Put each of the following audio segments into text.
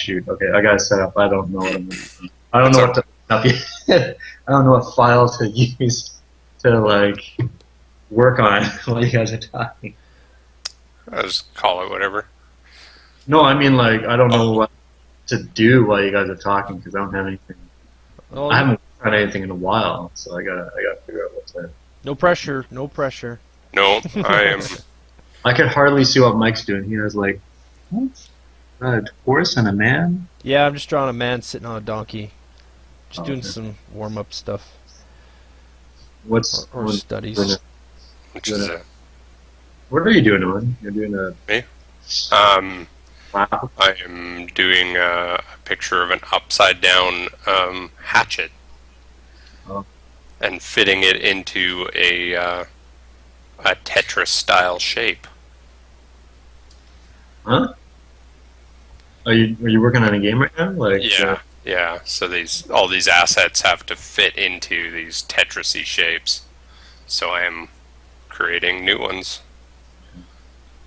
shoot. Okay, I gotta set up. I don't know what I'm doing. I don't It's know all what to I don't know what file to use to like work on while you guys are talking. I'll just call it whatever. No, I mean like I don't know Oh, what to do while you guys are talking because I don't have anything. Oh, I haven't done anything in a while, so I gotta figure out what to. no pressure, no pressure. no, I am. I could hardly see what Mike's doing. He has like what? A horse and a man. Yeah, I'm just drawing a man sitting on a donkey. Just Oh, doing okay. some warm-up stuff What's or what, studies. Which is what are you doing, Owen? You're doing a me. Um, wow. I am doing a picture of an upside down hatchet Oh. and fitting it into a Tetris style shape. Huh? Are you working on a game right now? Like Yeah, yeah. So all these assets have to fit into these Tetris-y shapes. So I am creating new ones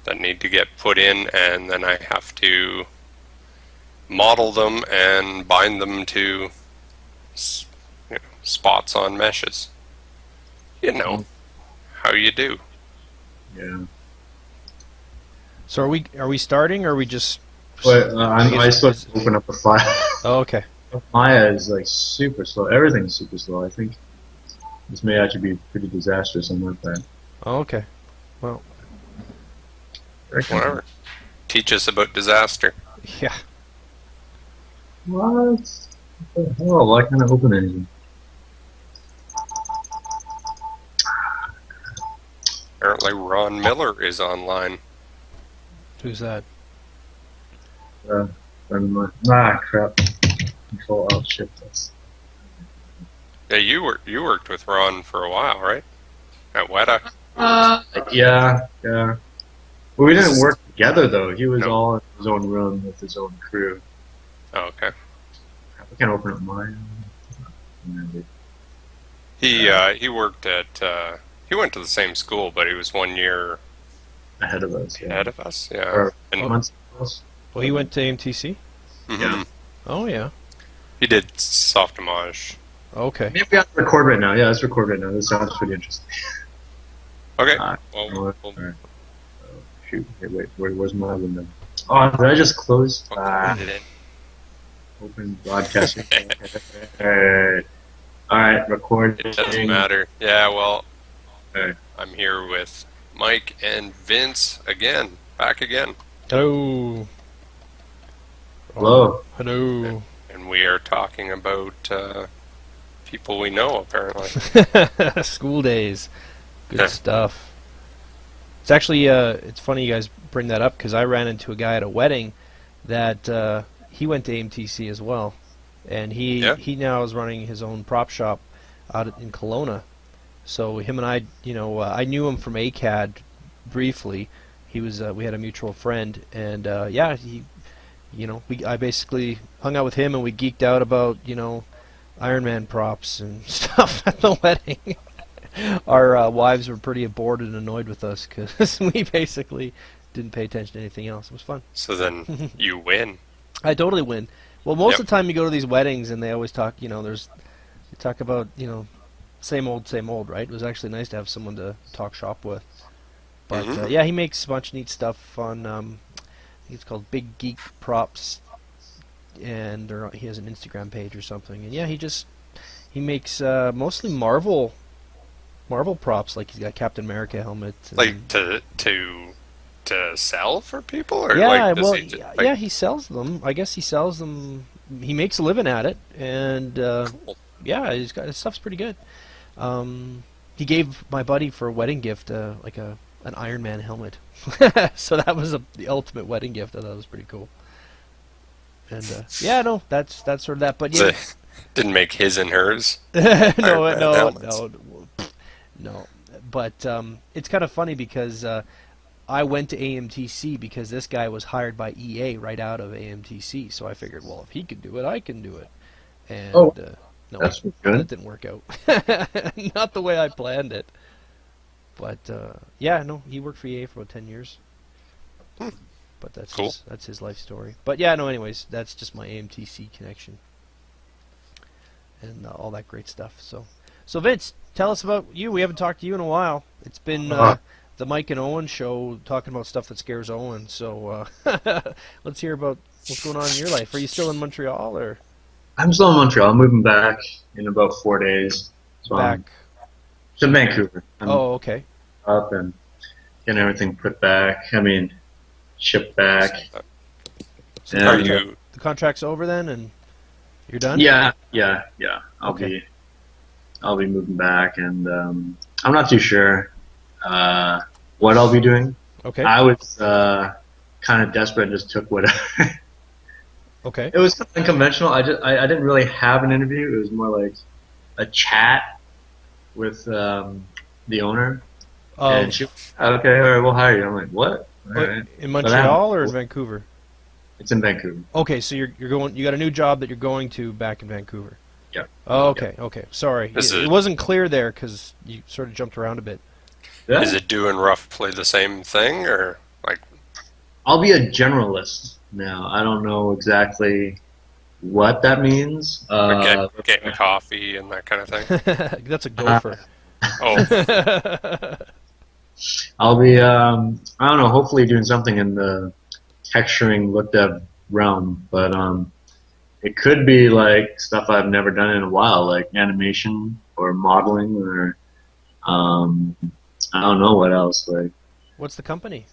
that need to get put in, and then I have to model them and bind them to spots on meshes. You know how you do. yeah. So are we starting or are we just? But I still have is- to open up the file. Oh, okay. Maya is like super slow. Everything's super slow. I think this may actually be pretty disastrous on my part. Oh, okay. Well, Whatever. Teach us about disaster. yeah. What? What the hell? Why can't I open anything? Apparently Ron Miller is online. Who's that? Friend of mine. Ah, crap. Control Alt Shift S. Yeah, you worked with Ron for a while, right? At Weta. Yeah, yeah. Well, we didn't work together though. He was No. all in his own room with his own crew. Oh, okay. I can't open up mine. He worked at he went to the same school, but he was 1 year Ahead of us. Yeah. ahead of us. Yeah. Or And months ahead of us. Well, he went to AMTC. mhm. Oh yeah. He did Softimage. Okay. Maybe we have to record right now. Yeah, let's record right now. This sounds pretty interesting. Okay. Alright. Well, Alright. Oh, shoot. Okay, wait. Where's my window? Oh, did I just close? we'll edit it in. Open broadcasting. Alright. Alright, recording. It doesn't matter. Yeah, well, Okay. I'm here with Mike and Vince again. Back again. Hello. Hello. Hello. And we are talking about people we know, apparently. School days. Good Yeah. stuff. It's actually it's funny you guys bring that up because I ran into a guy at a wedding that he went to AMTC as well, and he now is running his own prop shop out in Kelowna. So him and I, I knew him from ACAD briefly. He was we had a mutual friend, and yeah, I basically hung out with him and we geeked out about Iron Man props and stuff at the wedding. Our wives were pretty bored and annoyed with us because we basically didn't pay attention to anything else. It was fun. So then you win. I totally win. Well, most Yep. of the time you go to these weddings and they always talk, they talk about, same old, right? It was actually nice to have someone to talk shop with. But Mhm. yeah, he makes a bunch of neat stuff on, I think it's called Big Geek Props, and he has an Instagram page or something. And yeah, he makes mostly Marvel props, like he's got Captain America helmet. Like to sell for people, or Yeah, like does well, he just, yeah, he sells them. I guess he sells them. He makes a living at it, and Cool. yeah, his stuff's pretty good. He gave my buddy for a wedding gift, like an Iron Man helmet. So that was the ultimate wedding gift. I thought it was pretty cool. And yeah, no, that's sort of that. But So yeah, didn't make his and hers. no, Man no, helmets. no. But it's kind of funny because I went to AMTC because this guy was hired by EA right out of AMTC. So I figured, well, if he could do it, I can do it. And no, That's that good. didn't work out. Not the way I planned it. But yeah, no, he worked for EA for about 10 years. But But that's Cool. that's his life story. But yeah, no. Anyways, that's just my AMTC connection and all that great stuff. So Vince, tell us about you. We haven't talked to you in a while. It's been the Mike and Owen show, talking about stuff that scares Owen. So let's hear about what's going on in your life. Are you still in Montreal, or I'm still in Montreal. I'm moving back in about 4 days. So back? to Vancouver. I'm Oh, okay. up and getting everything put back. I mean, shipped back. So Are And, you? the contract's over then, and you're done? Yeah. I'll Okay. be moving back, and I'm not too sure what I'll be doing. Okay. I was kind of desperate and just took whatever. Okay. It was kind of unconventional. I didn't really have an interview. It was more like a chat with the owner, and she, okay, all right, we'll hire you. I'm like, what? All right. In Montreal or in Vancouver? It's in Vancouver. Okay, so you're going. You got a new job that you're going to back in Vancouver. Yeah. Oh, okay. Okay. Sorry, it wasn't clear there because you sort of jumped around a bit. Yeah. Is it doing roughly the same thing, or like? I'll be a generalist now. I don't know exactly what that means. Getting coffee and that kind of thing. That's a gopher. Oh, I'll be, I don't know, hopefully doing something in the texturing look dev realm, but it could be like stuff I've never done in a while, like animation or modeling or I don't know what else. Like What's the company?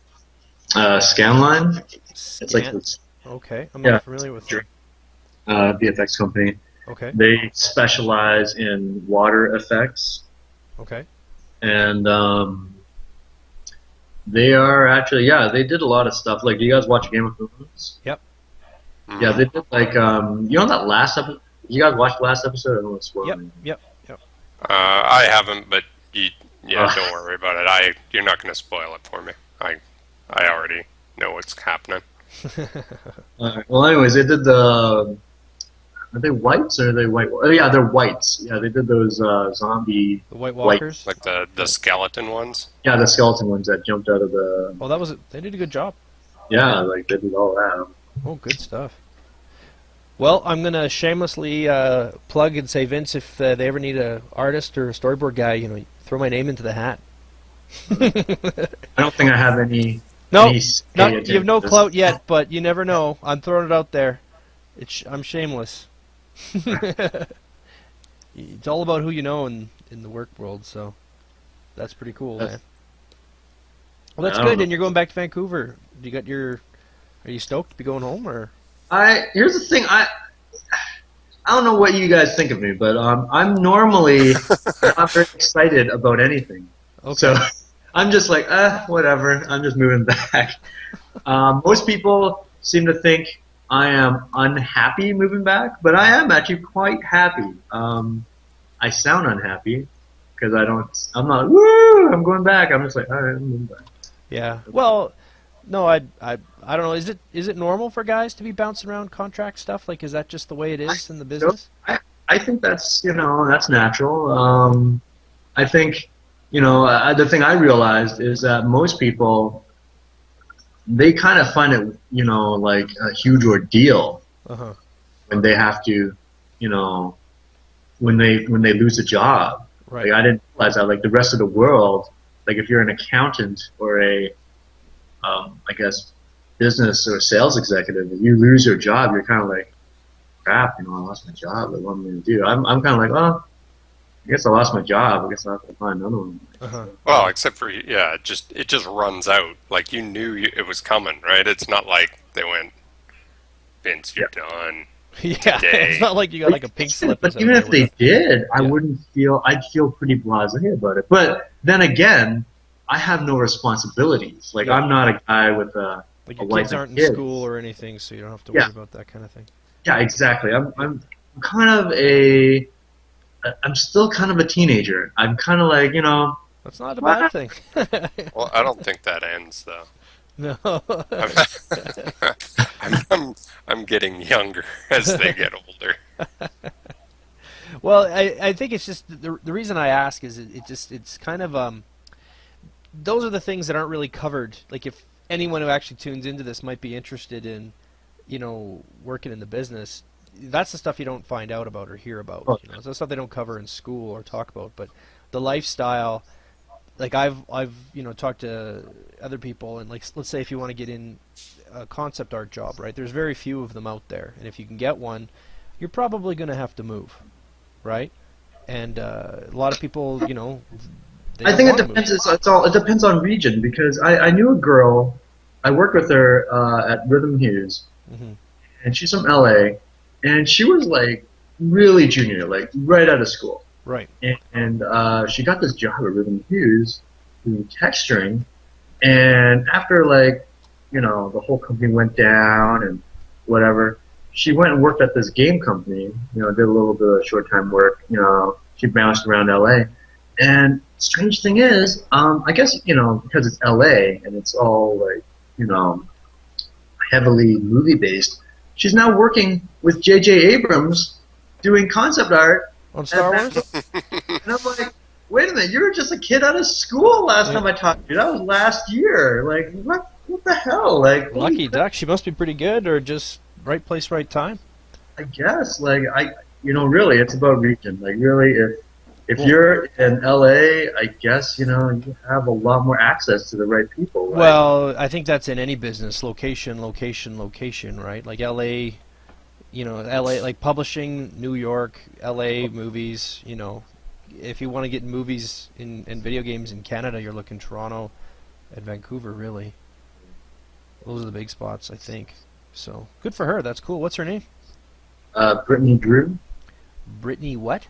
Scanline. It's like this Okay, I'm Yeah. not familiar with it. VFX company. Okay. They specialize in water effects, Okay. and they are actually, yeah, they did a lot of stuff. Like, do you guys watch Game of Thrones? Yep. Yeah, they did like, you know that last episode? You guys watched the last episode? I don't want to spoil Yep. anything. Yep. I haven't, but don't worry about it. You're not going to spoil it for me. I already know what's happening. Well, anyways, they did the. Are they whites or are they white? Oh, yeah, they're whites. Yeah, they did those zombie. The White Walkers. Like the skeleton ones. Yeah, the skeleton ones that jumped out of the. Oh, that was it. They did a good job. Yeah, like they did all that. Oh, good stuff. Well, I'm gonna shamelessly plug and say, Vince, if they ever need a artist or a storyboard guy, throw my name into the hat. I don't think I have any. No, any you have no clout yet, but you never know. I'm throwing it out there. I'm shameless. It's all about who you know in the work world, so that's pretty cool, man. Well, that's good. And you're going back to Vancouver. Are you stoked to be going home, or? Here's the thing. I don't know what you guys think of me, but I'm normally not very excited about anything. Okay. So I'm just like, whatever. I'm just moving back. Most people seem to think I am unhappy moving back, but I am actually quite happy. I sound unhappy because I'm not, woo, I'm going back. I'm just like, all right, I'm moving back. Yeah. Well, no, I don't know. Is it normal for guys to be bouncing around contract stuff? Like, is that just the way it is in the business? I think that's, that's natural. I think, the thing I realized is that most people, they kind of find it, like a huge ordeal when they have to, when they lose a job. Right. Like, I didn't realize that. Like, the rest of the world, like if you're an accountant or a, I guess, business or sales executive, if you lose your job, you're kind of like, crap, I lost my job. Like, what am I going to do? I'm kind of like, oh, I guess I lost my job. I guess I'll have to find another one. Well, except for it just runs out. Like, you knew it was coming, right? It's not like they went, Vince, you're done. Yeah, today. It's not like you got like a pink slip. But even if they did, I'd feel pretty blasé about it. But then again, I have no responsibilities. Like, I'm not a guy with a like your wife kids and aren't in kids. school or anything, so you don't have to worry about that kind of thing. Yeah, exactly. I'm kind of I'm still kind of a teenager. I'm kind of like, That's not a bad thing. Well, I don't think that ends, though. No. I'm getting younger as they get older. Well, I think it's just the reason I ask is it's kind of those are the things that aren't really covered. Like, if anyone who actually tunes into this might be interested in, working in the business. That's the stuff you don't find out about or hear about. It's the stuff they don't cover in school or talk about. But the lifestyle, like I've talked to other people, and like let's say if you want to get in a concept art job, right? There's very few of them out there, and if you can get one, you're probably going to have to move, right? And a lot of people, I think it depends. It depends on region, because I knew a girl. I worked with her at Rhythm Hughes, and she's from LA, and she was like really junior, like right out of school. Right. And she got this job at Rhythm Hughes doing texturing, and after the whole company went down and whatever, she went and worked at this game company. Did a little bit of short time work. She bounced around LA. And strange thing is, I guess, because it's LA and it's all heavily movie based, she's now working with J.J. Abrams doing concept art on Star Wars. And I'm like, wait a minute, you were just a kid out of school last time I talked to you. That was last year. Like, what the hell? Like, lucky duck. She must be pretty good, or just right place, right time. I guess. Really, it's about region. Like, really, if you're in LA, I guess, you have a lot more access to the right people, right? Well, I think that's in any business. Location, right? Like LA, LA, like publishing, New York, LA movies, If you want to get movies in video games in Canada, you're looking Toronto and Vancouver, really. Those are the big spots, I think. So, good for her. That's cool. What's her name? Brittany Drew. Brittany what?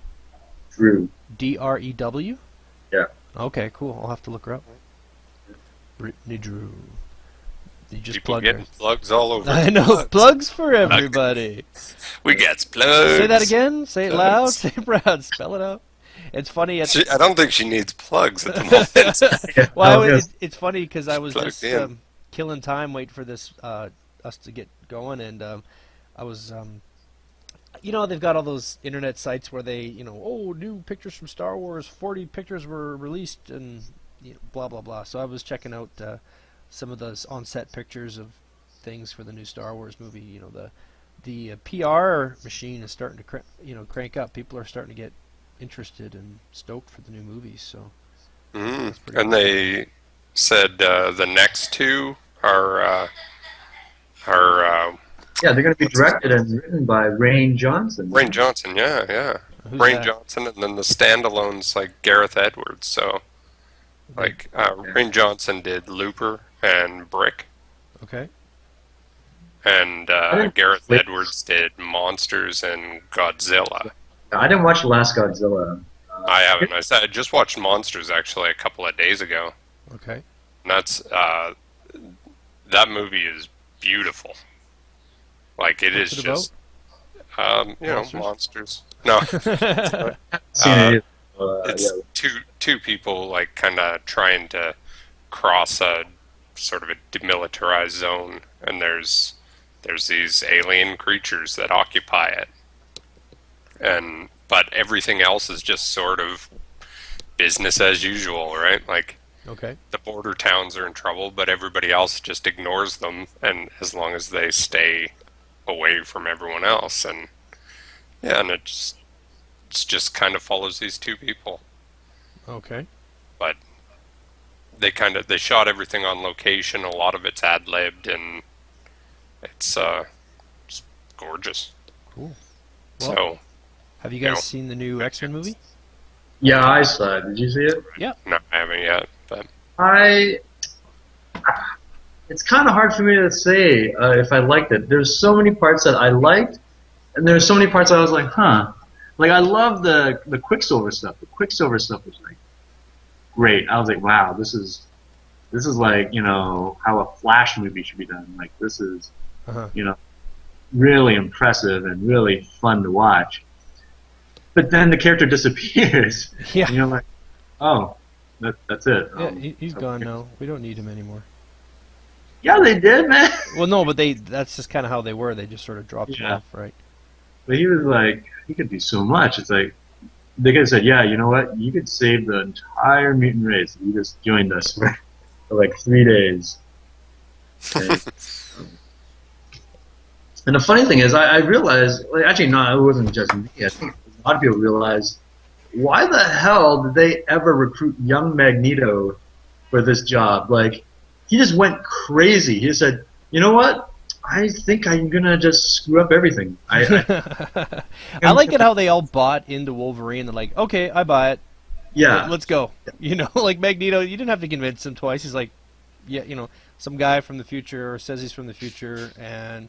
Drew. D-R-E-W? Yeah. Okay, cool. I'll have to look her up. Brittany Drew. You just People plugged getting her. plugs all over. I know. Plugs for everybody. We get plugs. Say that again. Say it loud. Say it proud. Spell it out. It's funny. I don't think she needs plugs at the moment. Well, it's funny because I was Plugged just killing time waiting for this us to get going, and I was they've got all those internet sites where they new pictures from Star Wars, 40 pictures were released, and blah blah blah. So I was checking out some of those on-set pictures of things for the new Star Wars movie. The PR machine is starting to crank up. People are starting to get interested and stoked for the new movies. So and cool. they said the next two are yeah, they're going to be directed and written by Rain Johnson. Rain Johnson, yeah. Who's Rain that? Johnson, and then the standalones like Gareth Edwards. So, Rain Johnson did Looper and Brick, Okay. and Gareth Edwards did Monsters and Godzilla. I didn't watch the last Godzilla. I haven't. I just watched Monsters actually a couple of days ago. Okay. And that's that movie is beautiful. Like it What's is it just monsters. No, Seen it. it's two people like kind of trying to cross a sort of a demilitarized zone, and there's these alien creatures that occupy it, but everything else is just sort of business as usual, right? Like Okay. the border towns are in trouble, but everybody else just ignores them, and as long as they stay away from everyone else, and it just kind of follows these two people. Okay. But they shot everything on location. A lot of it's ad-libbed, and it's gorgeous. Cool. So, Have you guys seen the new X-Men movie? Yeah, I saw it. Did you see it? Yeah. no, I haven't yet. But It's kind of hard for me to say if I liked it. There's so many parts that I liked, and there's so many parts that I was like, huh. Like, I love the Quicksilver stuff. The Quicksilver stuff was like great. I was like, wow, this is like, how a Flash movie should be done. Like, this is, really impressive and really fun to watch. But then the character disappears. Yeah. And you're like, oh, that's it. Yeah, he's gone now. We don't need him anymore. Yeah, they did, man. Well, no, but that's just kind of how they were. They just sort of dropped him off, right? But he was like, he could do so much. It's like, they could have said, yeah, you know what? You could save the entire mutant race if you just joined us for like 3 days. And the funny thing is, I realized, like, actually, no, it wasn't just me. I think a lot of people realized, why the hell did they ever recruit young Magneto for this job? Like, he just went crazy. He said, you know what? I think I'm going to just screw up everything. I like it how they all bought into Wolverine. They're like, okay, I buy it. Yeah. Let's go. You know, like Magneto, you didn't have to convince him twice. He's like, yeah, you know, some guy from the future says he's from the future, and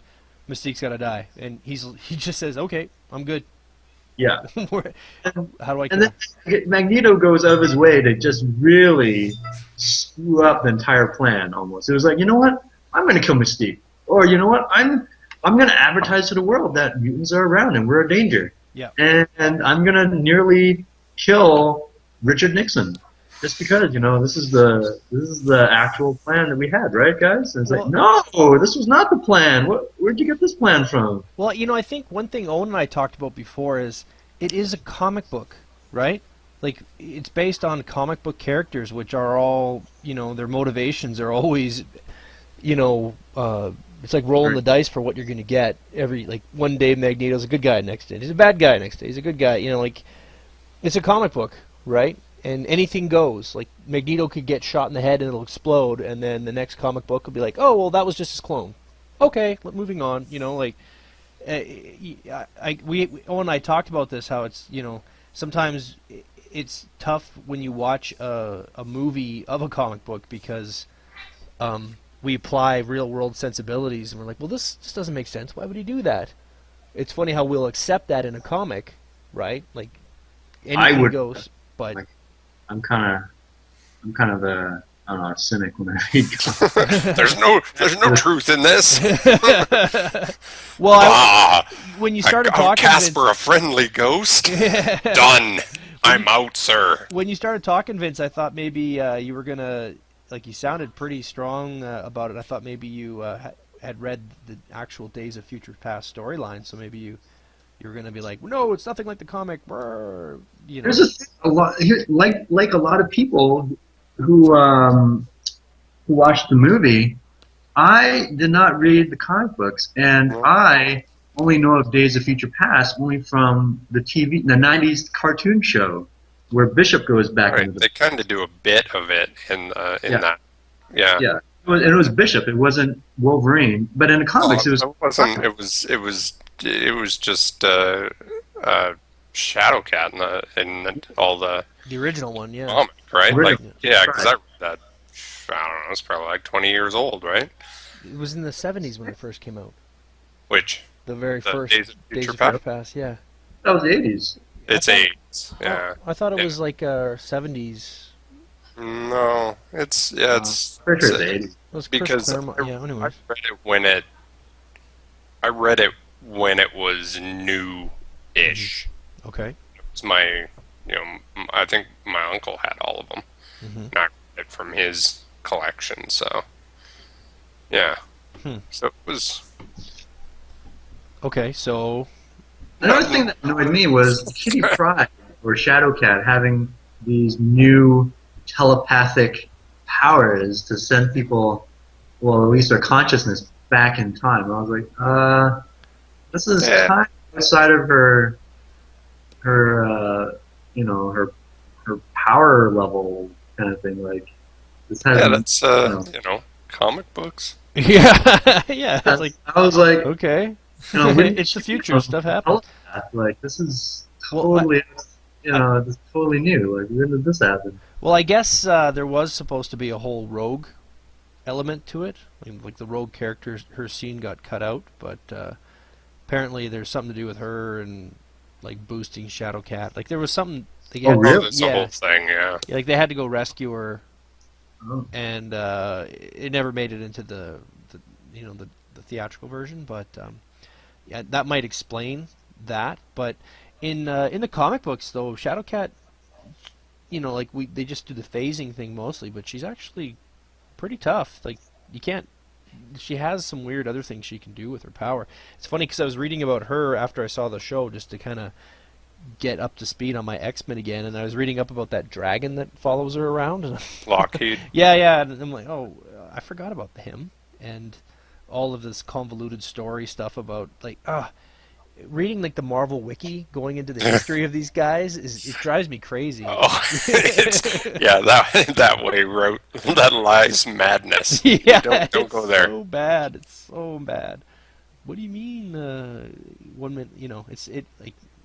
Mystique's got to die. And he just says, okay, I'm good. Yeah. How do I kill And then Magneto goes out of his way to just really screw up the entire plan almost. It was like, you know what? I'm going to kill Mystique. Or, you know what? I'm going to advertise to the world that mutants are around and we're a danger. Yeah. And I'm going to nearly kill Richard Nixon. Just because, you know, this is the actual plan that we had, right, guys? And it's like, no, this was not the plan. Where'd you get this plan from? Well, you know, I think one thing Owen and I talked about before is it is a comic book, right? Like, it's based on comic book characters, which are all, you know, their motivations are always, you know, it's like rolling the dice for what you're going to get. Like, one day Magneto's a good guy, next day he's a bad guy, next day he's a good guy. You know, like, it's a comic book, right? And anything goes. Like, Magneto could get shot in the head and it'll explode, and then the next comic book will be like, oh, well, that was just his clone. Okay, moving on. You know, like, Owen and I talked about this, how it's, you know, sometimes it's tough when you watch a movie of a comic book because we apply real-world sensibilities, and we're like, well, this just doesn't make sense. Why would he do that? It's funny how we'll accept that in a comic, right? Like, anything goes, but... Like, I'm kind of a, I don't know, a cynic when I read comics. there's no truth in this. Well, when you started talking, Casper, a friendly ghost. Done. I'm out, sir. When you started talking, Vince, I thought maybe you were gonna, like, you sounded pretty strong about it. I thought maybe you had read the actual Days of Future Past storyline, so maybe you were gonna be like, no, it's nothing like the comic. Brr, you know. There's a lot, like a lot of people who watched the movie. I did not read the comic books, and I only know of Days of Future Past only from the TV, the '90s cartoon show, where Bishop goes back into the... They kind of do a bit of it in that. Yeah. Yeah. It was Bishop. It wasn't Wolverine. But in the comics, it was... It was just Shadowcat in all the original one, yeah. Comic, right? Original. Like, yeah, because I read that. I don't know. It's probably like 20 years old, right? It was in the 70s when it first came out. Which? The very first Days of Future Past, yeah. That was the 80s. It's 80s, yeah. I thought it was like 70s. No, it's Pretty sure it's 80s. It was because I read it when it was new-ish. Okay. It's my, you know, I think my uncle had all of them. And I read it from his collection, so yeah. So it was... Okay, so... Another thing that annoyed me was Kitty Pryde, or Shadowcat, having these new telepathic powers to send people, well, at least their consciousness, back in time. And I was like, this is kind of outside of her you know, her power level kind of thing. Like, this has, that's you know, comic books. Yeah, yeah. I was like, okay. You know, it's the future. Stuff happens. Like, this is totally, this is totally new. Like, when did this happen? Well, I guess there was supposed to be a whole rogue element to it. Like the rogue character, her scene got cut out, but apparently there's something to do with her and like boosting Shadowcat. Like there was something. Really? That's the whole thing, yeah. Like they had to go rescue her, and it never made it into the theatrical version, but. Yeah, that might explain that, but in the comic books though, Shadowcat, you know, like they just do the phasing thing mostly, but she's actually pretty tough. Like she has some weird other things she can do with her power. It's funny because I was reading about her after I saw the show just to kind of get up to speed on my X-Men again, and I was reading up about that dragon that follows her around. And Lockheed. yeah, and I'm like, oh, I forgot about him. and all of this convoluted story stuff about like reading like the Marvel wiki going into the history of these guys it drives me crazy. Oh, that way wrote that lies madness. Yeah, Don't go there. So bad. It's so bad. What do you mean? 1 minute,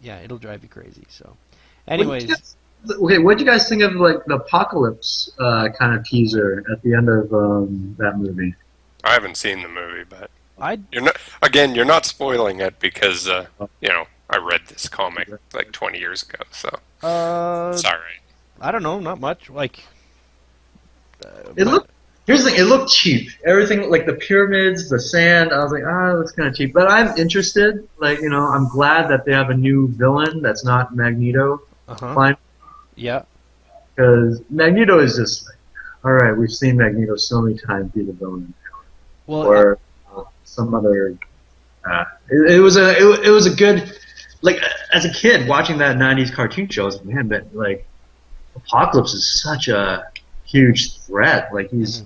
it'll drive you crazy. So, anyways, what do you guys think of like the apocalypse kind of teaser at the end of that movie? I haven't seen the movie, but I you're not spoiling it because I read this comic like 20 years ago, so it's all right. I don't know, not much. Like here's the thing, it looked cheap. Everything like the pyramids, the sand. I was like, that's kind of cheap. But I'm interested. Like, I'm glad that they have a new villain that's not Magneto. Fine. Yeah. Because Magneto is just like, all right, we've seen Magneto so many times be the villain. Well, or some other. It was a good, like as a kid watching that '90s cartoon show. I was like, man, but like Apocalypse is such a huge threat. Like he's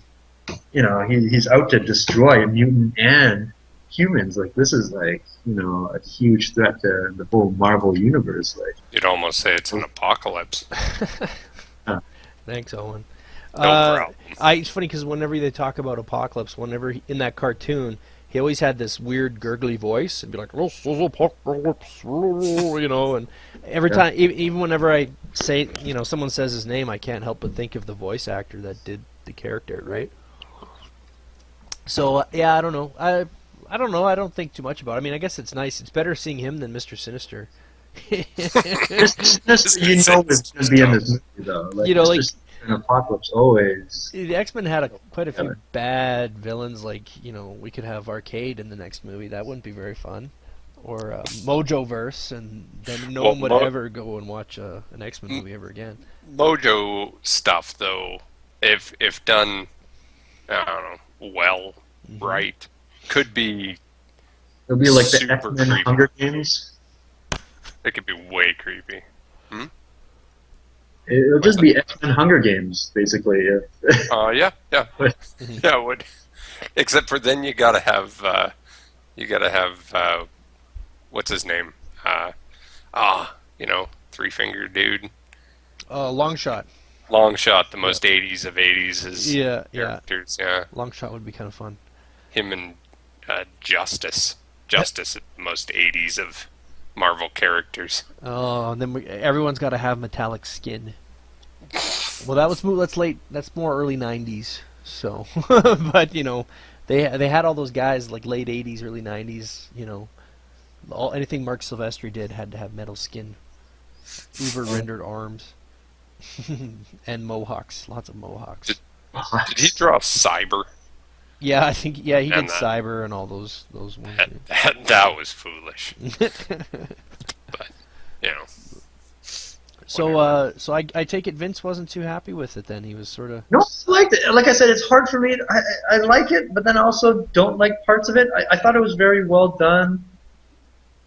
out to destroy a mutant and humans. Like this is like a huge threat to the whole Marvel universe. Like you'd almost say it's an apocalypse. Thanks, Owen. No problem. It's funny because whenever they talk about Apocalypse, in that cartoon, he always had this weird gurgly voice and be like, "This is Apocalypse," and every time, even whenever I say, someone says his name, I can't help but think of the voice actor that did the character, right? So I don't know. I don't know. I don't think too much about it. I mean, I guess it's nice. It's better seeing him than Mr. Sinister. is going to be in this movie though. Like, Apocalypse always. The X-Men had quite a few bad villains. Like we could have Arcade in the next movie. That wouldn't be very fun. Or Mojoverse, and then no one would ever go and watch an X-Men movie ever again. Mojo stuff, though, if done, I don't know, right, could be. It'll be like the X-Men Hunger Games. It could be way creepy. It'll just be X-Men Hunger Games, basically. Yeah. Yeah, it would. Except for then you gotta have, what's his name? Three-finger dude. Longshot. Longshot, the most 80s of 80s is characters. Yeah. Longshot would be kind of fun. Him and Justice. Justice is the most 80s of Marvel characters. Oh, and then everyone's got to have metallic skin. Well, that's late. That's more early '90s. So, but they had all those guys like late '80s, early '90s. Anything Mark Silvestri did had to have metal skin, uber rendered arms, and mohawks. Lots of mohawks. Did he draw Cyber? Yeah, I think he did Cyber and all those ones. That was foolish. But So I take it Vince wasn't too happy with it then. He was sort of... No, I liked it. Like I said, it's hard for me. I like it, but then I also don't like parts of it. I thought it was very well done.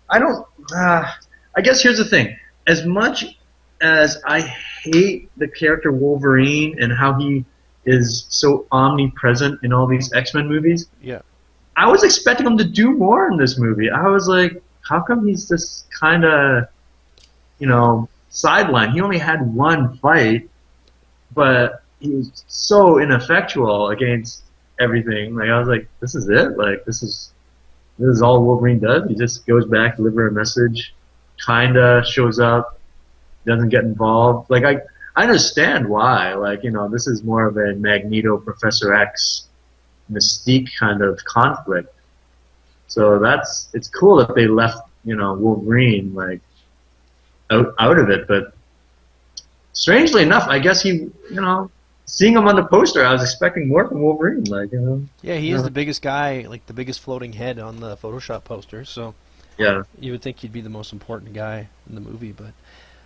I don't... I guess here's the thing. As much as I hate the character Wolverine and how he is so omnipresent in all these X-Men movies, yeah, I was expecting him to do more in this movie. I was like, how come he's just kind of, sideline? He only had one fight, but he was so ineffectual against everything. Like I was like, this is it. Like this is all Wolverine does. He just goes back, deliver a message, kinda shows up, doesn't get involved. Like I understand why. Like this is more of a Magneto, Professor X, Mystique kind of conflict. So it's cool that they left Wolverine like out of it, but strangely enough, I guess he, seeing him on the poster, I was expecting more from Wolverine. Like, yeah, he is the biggest guy, like the biggest floating head on the Photoshop poster. So, yeah, you would think he'd be the most important guy in the movie, but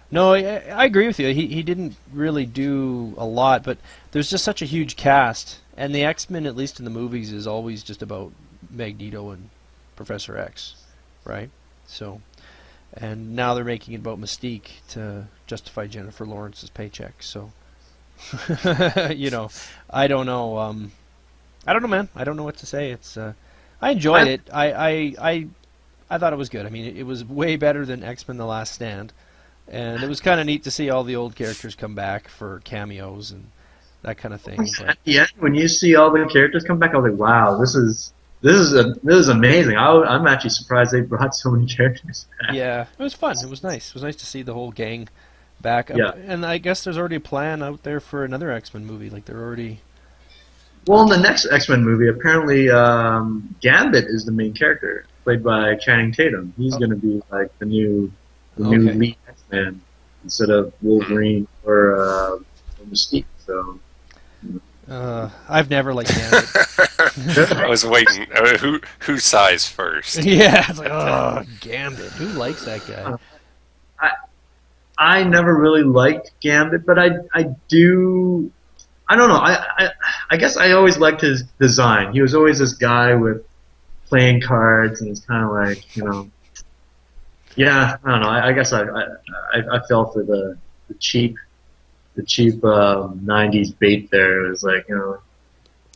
no, I agree with you. He didn't really do a lot, but there's just such a huge cast, and the X-Men, at least in the movies, is always just about Magneto and Professor X, right? So. And now they're making it about Mystique to justify Jennifer Lawrence's paycheck. So, I don't know. I don't know, man. I don't know what to say. It's I enjoyed it. I thought it was good. I mean, it was way better than X-Men: The Last Stand, and it was kind of neat to see all the old characters come back for cameos and that kind of thing. But At the end, when you see all the characters come back, I was like, wow, this is amazing. I'm actually surprised they brought so many characters back. yeah, it was fun. It was nice. It was nice to see the whole gang back. Yeah. And I guess there's already a plan out there for another X-Men movie. Like they're already. Well, in the next X-Men movie, apparently Gambit is the main character, played by Channing Tatum. He's going to be like the new lead X-Man instead of Wolverine or Mystique. So. I've never liked Gambit. I was waiting. Who sighs first? Yeah, it's like, oh, Gambit. Who likes that guy? I never really liked Gambit, but I do. I don't know. I guess I always liked his design. He was always this guy with playing cards, and it's kind of like, you know. Yeah, I don't know. I guess I fell for the cheap 90s bait there. It was like, you know.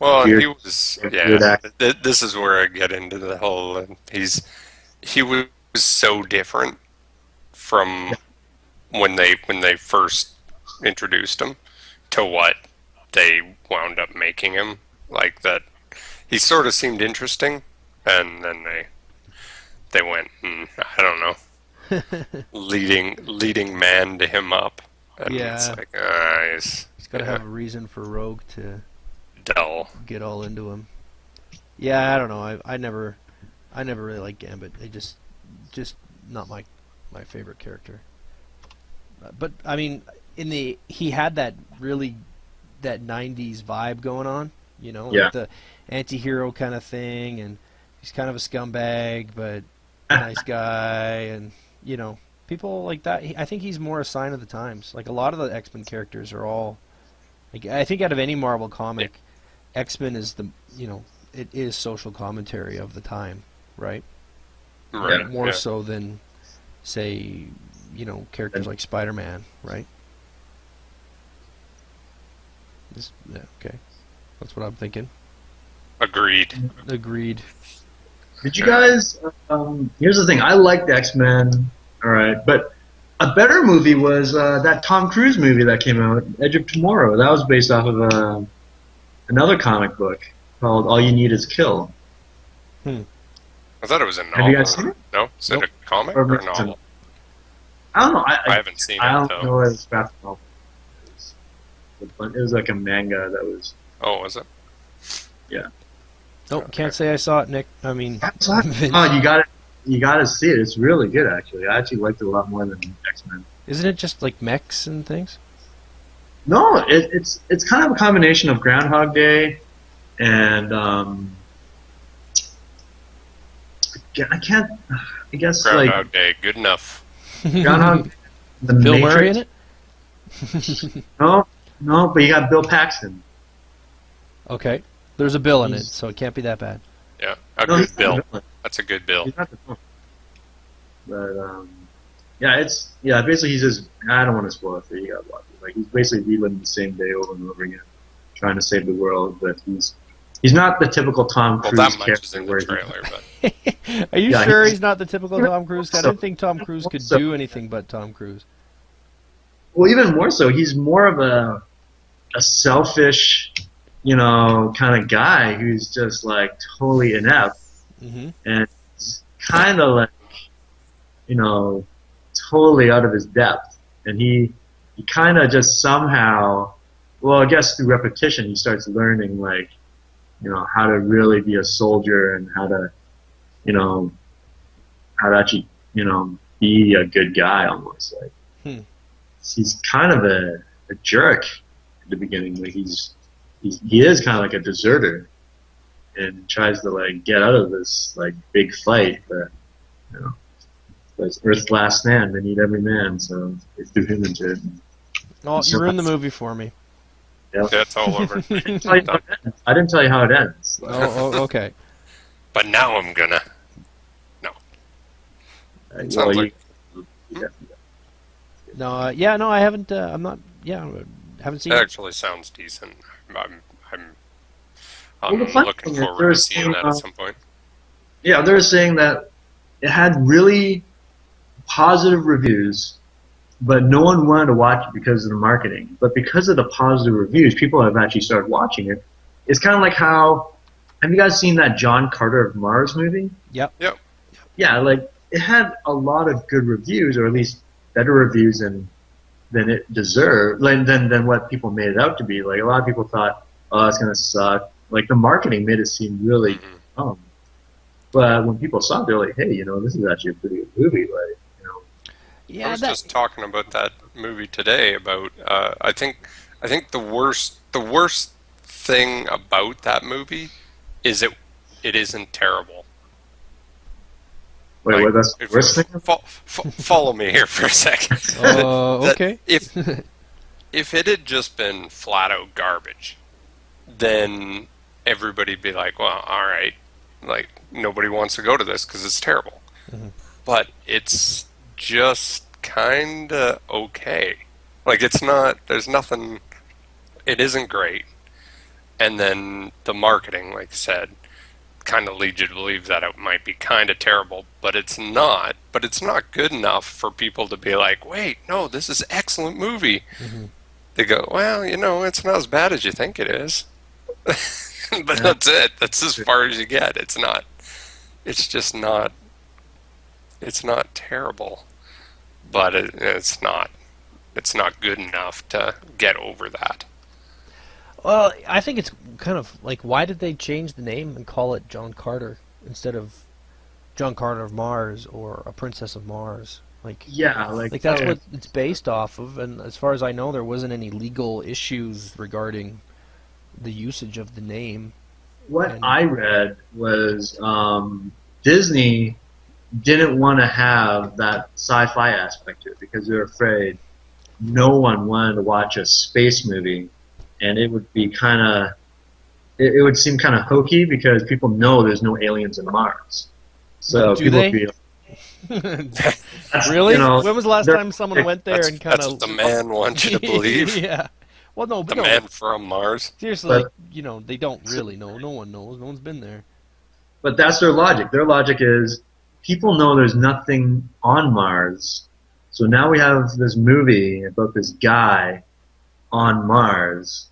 Well, weird, he was. weird Yeah, act. this is where I get into the whole. He was so different from when they first introduced him to what they wound up making him. Like that, he sort of seemed interesting, and then they went, I don't know, leading man to him up. And Yeah. it's like, He's got to have a reason for Rogue to dull. get all into him. Yeah, I don't know. I never really liked Gambit. They just not my favorite character. But I mean, he had that 90s vibe going on, you know, Yeah. like the anti-hero kind of thing, and he's kind of a scumbag but a nice guy, and you know, people like that. I think he's more a sign of the times. Like a lot of the X-Men characters are all, like, I think out of any Marvel comic, X-Men is it is social commentary of the time, right? Right. More yeah. so than, say, you know, characters like Spider-Man, right? Yeah, okay. That's what I'm thinking. Agreed. Agreed. Did you guys? Here's the thing. I liked X-Men. All right, but a better movie was that Tom Cruise movie that came out, Edge of Tomorrow. That was based off of another comic book called All You Need Is Kill. I thought it was a novel. Have you guys seen it? No? Is it Nope. a comic Or or a it's novel? I don't know. I haven't seen I it, don't though. know if it's graphic novel. It was like a manga that was. Oh, was it? Yeah. Nope, Okay. can't say I saw it, Nick. I mean, Oh, you got to see it. It's really good, actually. I actually liked it a lot more than X-Men. isn't it just like mechs and things? No, it's kind of a combination of Groundhog Day and I can't. I guess Groundhog Day, good enough. Groundhog. The Bill Matrix. Murray in it? No, but you got Bill Paxton. Okay. There's a Bill in it, He's- so it can't be that bad. Yeah, No, he's good not bill. the villain. That's a good bill. He's not the villain. But basically he's just. I don't want to spoil it for you. You got lucky. Like he's basically reliving the same day over and over again, trying to save the world. But he's not the typical Tom Well, Cruise that much character is in where the he- trailer, but Are you Yeah, sure he's- he's not the typical Tom Cruise? I didn't think Tom Cruise could So- do anything but Tom Cruise. Well, even more so, he's more of a selfish, kind of guy who's just like totally inept, Mm-hmm. and it's kind of like, totally out of his depth. And he kind of just somehow, well, I guess through repetition, he starts learning like, how to really be a soldier and how to actually, be a good guy almost like. He's kind of a jerk at the beginning. Like he is kind of like a deserter, and tries to like get out of this like big fight. But it's Earth's last stand. They need every man, so they threw him into it. Oh, you ruined the movie for me. Yeah. that's all over. I didn't tell you how it ends. Okay. But now I'm gonna. Sounds Well, like- No, no, I haven't. I'm not. Yeah, haven't seen It it. actually sounds decent. Well, the I'm funny looking thing is forward to seeing that at some point. yeah, they're saying that it had really positive reviews, but no one wanted to watch it because of the marketing. But because of the positive reviews, people have actually started watching it. It's kind of like how, have you guys seen that John Carter of Mars movie? Yep. Yep. Yeah, like it had a lot of good reviews, or at least better reviews than it deserved, like than what people made it out to be. Like a lot of people thought, oh, it's gonna suck. Like the marketing made it seem really dumb. But when people saw it, they're like, hey, this is actually a pretty good movie. Like, Yeah, I was just talking about that movie today. About I think the worst thing about that movie is it isn't terrible. wait, Like, that's the worst thing? Follow me here for a second. okay. If it had just been flat out garbage, then everybody'd be like, well, all right, like nobody wants to go to this because it's terrible. But it's just kind of okay. Like it's not. There's nothing. It isn't great. And then the marketing, like I said, kind of leads you to believe that it might be kind of terrible, but it's not. But it's not good enough for people to be like, wait, no, this is an excellent movie. They go, well, it's not as bad as you think it is. But that's it. That's as far as you get. It's not. It's just not. It's not terrible, but it's not. It's not good enough to get over that. Well, I think it's kind of like, why did they change the name and call it John Carter instead of John Carter of Mars or A Princess of Mars? Like, Yeah, like that's what it's based off of. And as far as I know, there wasn't any legal issues regarding the usage of the name. What I read was Disney didn't want to have that sci-fi aspect to it because they're afraid no one wanted to watch a space movie, and it would be it would seem kind of hokey because people know there's no aliens in Mars. So Do people they? would be Really? When was the last time someone went there and kind That's of... what the man wants you to believe. Yeah. Well, no, but The man from Mars. seriously, But- like, they don't really know. No one knows. No one's been there. But that's their logic. Their logic is people know there's nothing on Mars, so now we have this movie about this guy on Mars.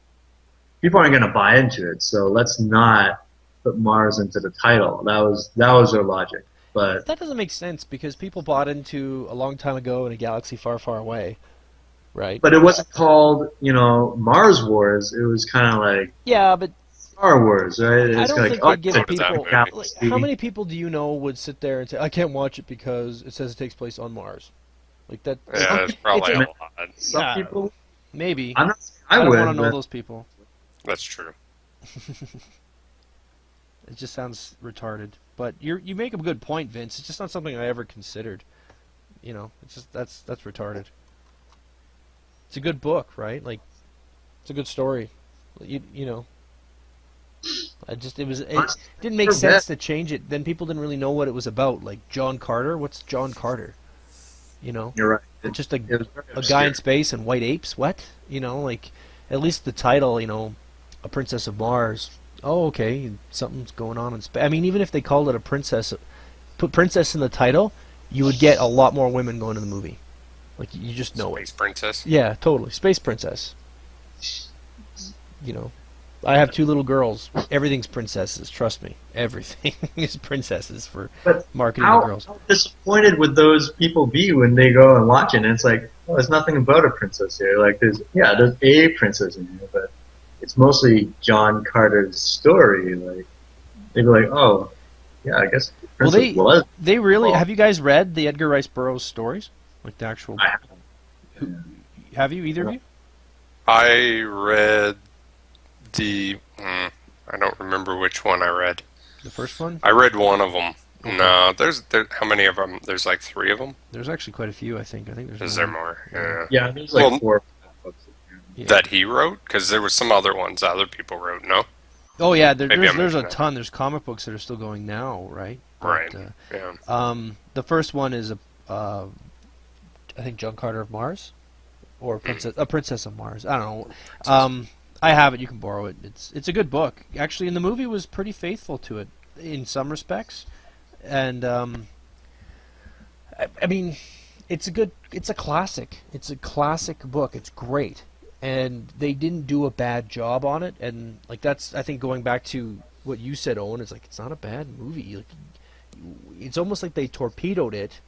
People aren't going to buy into it, so let's not put Mars into the title. That was their logic. But That doesn't make sense because people bought into a long time ago in a galaxy far, far away, right? it wasn't called Mars Wars. It was kind of like Yeah, but Star Wars, right? I It's don't like, think oh, they give so does that people... movie. Like, how many people do you know would sit there and say, I can't watch it because it says it takes place on Mars? Like that. Yeah, there's probably a lot. some Yeah. people. Maybe. I'm not. I I don't would. want to know but- those people. That's true. It just sounds retarded. But you make a good point, Vince. It's just not something I ever considered. It's just that's retarded. It's a good book, right? Like, it's a good story. You know. It didn't make sense to change it. Then people didn't really know what it was about. Like John Carter. What's John Carter? You're right. It's just a It was very guy obscure. in space and white apes. What? Like at least the title. A Princess of Mars. Oh, okay, something's going on in space. I mean, even if they called it a princess, put princess in the title, you would get a lot more women going to the movie. Like, you just know Space it. Princess. Yeah, totally. Space princess. I have 2 little girls. Everything's princesses. Trust me. Everything is princesses for But marketing the girls. How disappointed would those people be when they go and watch it? And it's like, oh, there's nothing about a princess here. Like, there's a princess in here, but it's mostly John Carter's story. Like, they'd be like, oh, yeah, I guess the princess was. They really... Well- Have you guys read the Edgar Rice Burroughs stories? Like the actual... I haven't. Have you, either of you? I read I don't remember which one I read. The first one? I read one of them. Okay. No, there's how many of them? There's like 3 of them. There's actually quite a few, I think. I think there's Is more. there more? Yeah. Yeah, there's like Well- 4 or 5 books. Yeah. That he wrote? Because there were some other ones other people wrote. No. Oh yeah, Maybe there's I'm a missing that. ton. There's comic books that are still going now, right? Right. But, Yeah. the first one is I think John Carter of Mars, or a Princess of Mars. I don't know. I have it. You can borrow it. It's a good book actually, and the movie was pretty faithful to it in some respects. And I mean, it's a classic. It's a classic book. It's great, and they didn't do a bad job on it. And like that's, I think, going back to what you said, Owen, is like it's not a bad movie. Like, it's almost like they torpedoed it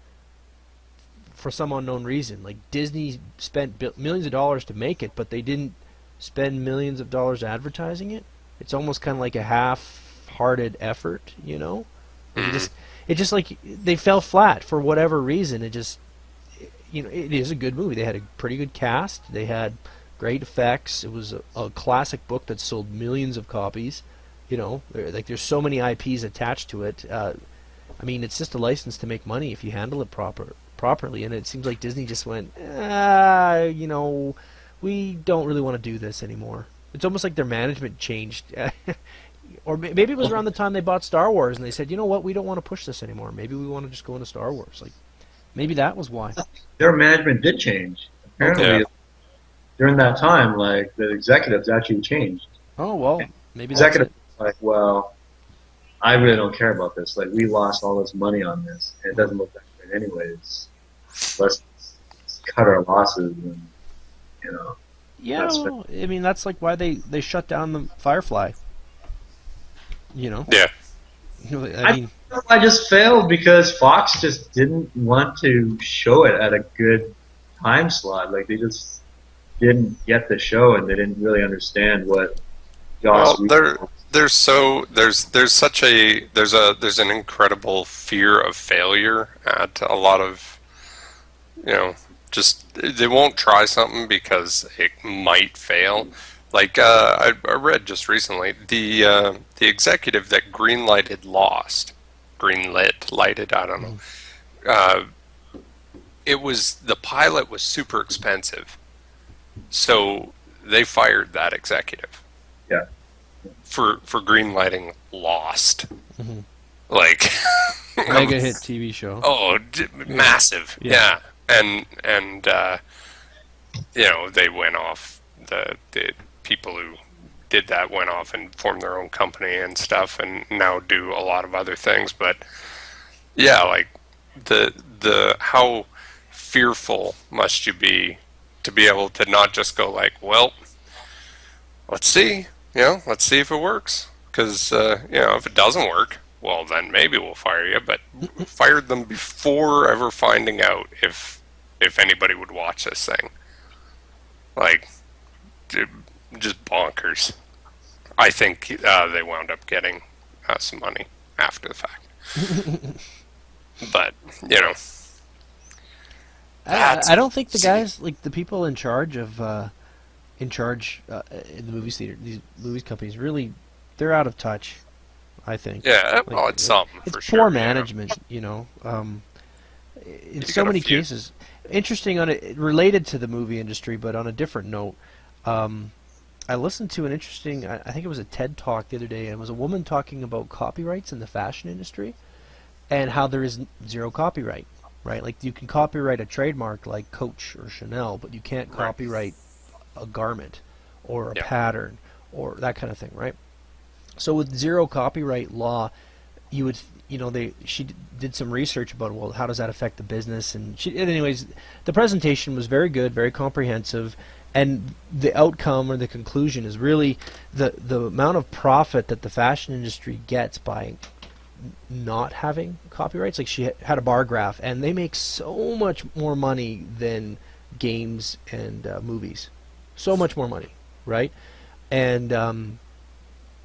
for some unknown reason. Like Disney spent millions of dollars to make it, but they didn't spend millions of dollars advertising it. It's almost kind of like a half-hearted effort, you know. It just like they fell flat for whatever reason. It just, you know, it is a good movie. They had a pretty good cast. They had great effects. It was a classic book that sold millions of copies. You know, there's so many IPs attached to it. I mean, it's just a license to make money if you handle it properly. And it seems like Disney just went, you know, we don't really want to do this anymore. It's almost like their management changed. Or maybe it was around the time they bought Star Wars and they said, you know what, we don't want to push this anymore. Maybe we want to just go into Star Wars. Like, maybe that was why. Their management did change. Apparently, during that time, like, the executives actually changed. Oh, well, maybe executives like, well, I really don't care about this. Like, we lost all this money on this, and it doesn't look that good anyways. Let's cut our losses and, you know. Yeah, well, I mean, that's like why they shut down the Firefly. You know? Yeah. I mean, I just failed because Fox just didn't want to show it at a good time slot. Like, they just didn't get the show, and they didn't really understand what Joss. Well, there's an incredible fear of failure at a lot of, you know, just they won't try something because it might fail. Like I read just recently, the executive that greenlighted Lost, lighted, I don't know. It was, the pilot was super expensive, so they fired that executive. Yeah. For greenlighting Lost, like mega hit TV show. Oh, massive, yeah. And you know, they went off, the people who did that went off and formed their own company and stuff, and now do a lot of other things. But yeah, like the how fearful must you be to be able to not just go like, well, let's see, you know, let's see if it works, because you know, if it doesn't work, well, then maybe we'll fire you. But fired them before ever finding out if anybody would watch this thing. Like, just bonkers. I think they wound up getting some money after the fact. But, you know. I don't think the guys, like the people in charge of in the movie theater, these movies companies, really, they're out of touch, I think. Yeah, like, well, it's something for sure. It's poor management, you know. In so many cases. Interesting, related to the movie industry, but on a different note, I listened to an interesting, I think it was a TED Talk the other day, and it was a woman talking about copyrights in the fashion industry and how there is zero copyright, right? Like, you can copyright a trademark like Coach or Chanel, but you can't copyright a garment or a pattern or that kind of thing, right? So with zero copyright law, you would, you know, she did some research about, well, how does that affect the business? And anyways, the presentation was very good, very comprehensive, and the outcome or the conclusion is really the amount of profit that the fashion industry gets by not having copyrights. Like, she had a bar graph, and they make so much more money than games and movies. So much more money, right? And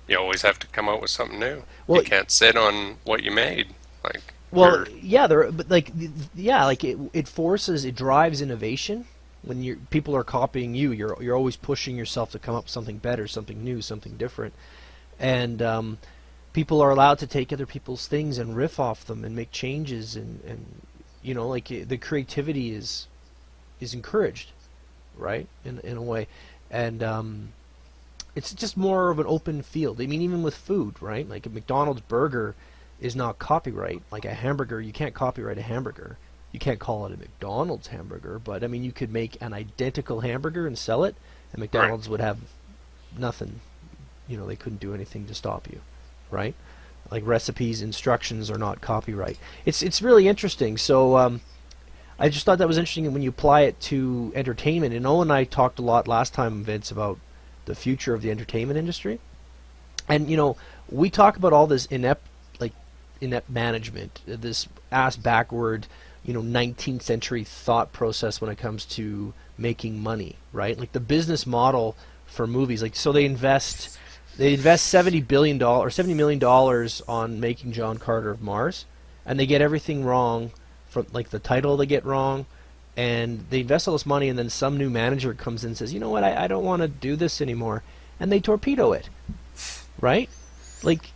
you always have to come out with something new. Well, you can't sit on what you made. Like, well, yeah, but like, yeah, like it drives innovation. When people are copying you, you're always pushing yourself to come up with something better, something new, something different, and people are allowed to take other people's things and riff off them and make changes, and you know, like, the creativity is encouraged, right, in a way, and it's just more of an open field. I mean, even with food, right? Like, a McDonald's burger is not copyright. Like a hamburger, you can't copyright a hamburger. You can't call it a McDonald's hamburger, but I mean, you could make an identical hamburger and sell it, and McDonald's would have nothing, they couldn't do anything to stop you, right? Like recipes, instructions are not copyright. It's really interesting. So I just thought that was interesting when you apply it to entertainment. And Owen and I talked a lot last time, Vince, about the future of the entertainment industry. And we talk about all this inept management, this ass backward, 19th century thought process when it comes to making money, right? Like the business model for movies, like so they invest $70 million on making John Carter of Mars, and they get everything wrong, from like the title they get wrong, and they invest all this money, and then some new manager comes in and says, you know what, I don't want to do this anymore, and they torpedo it, right? Like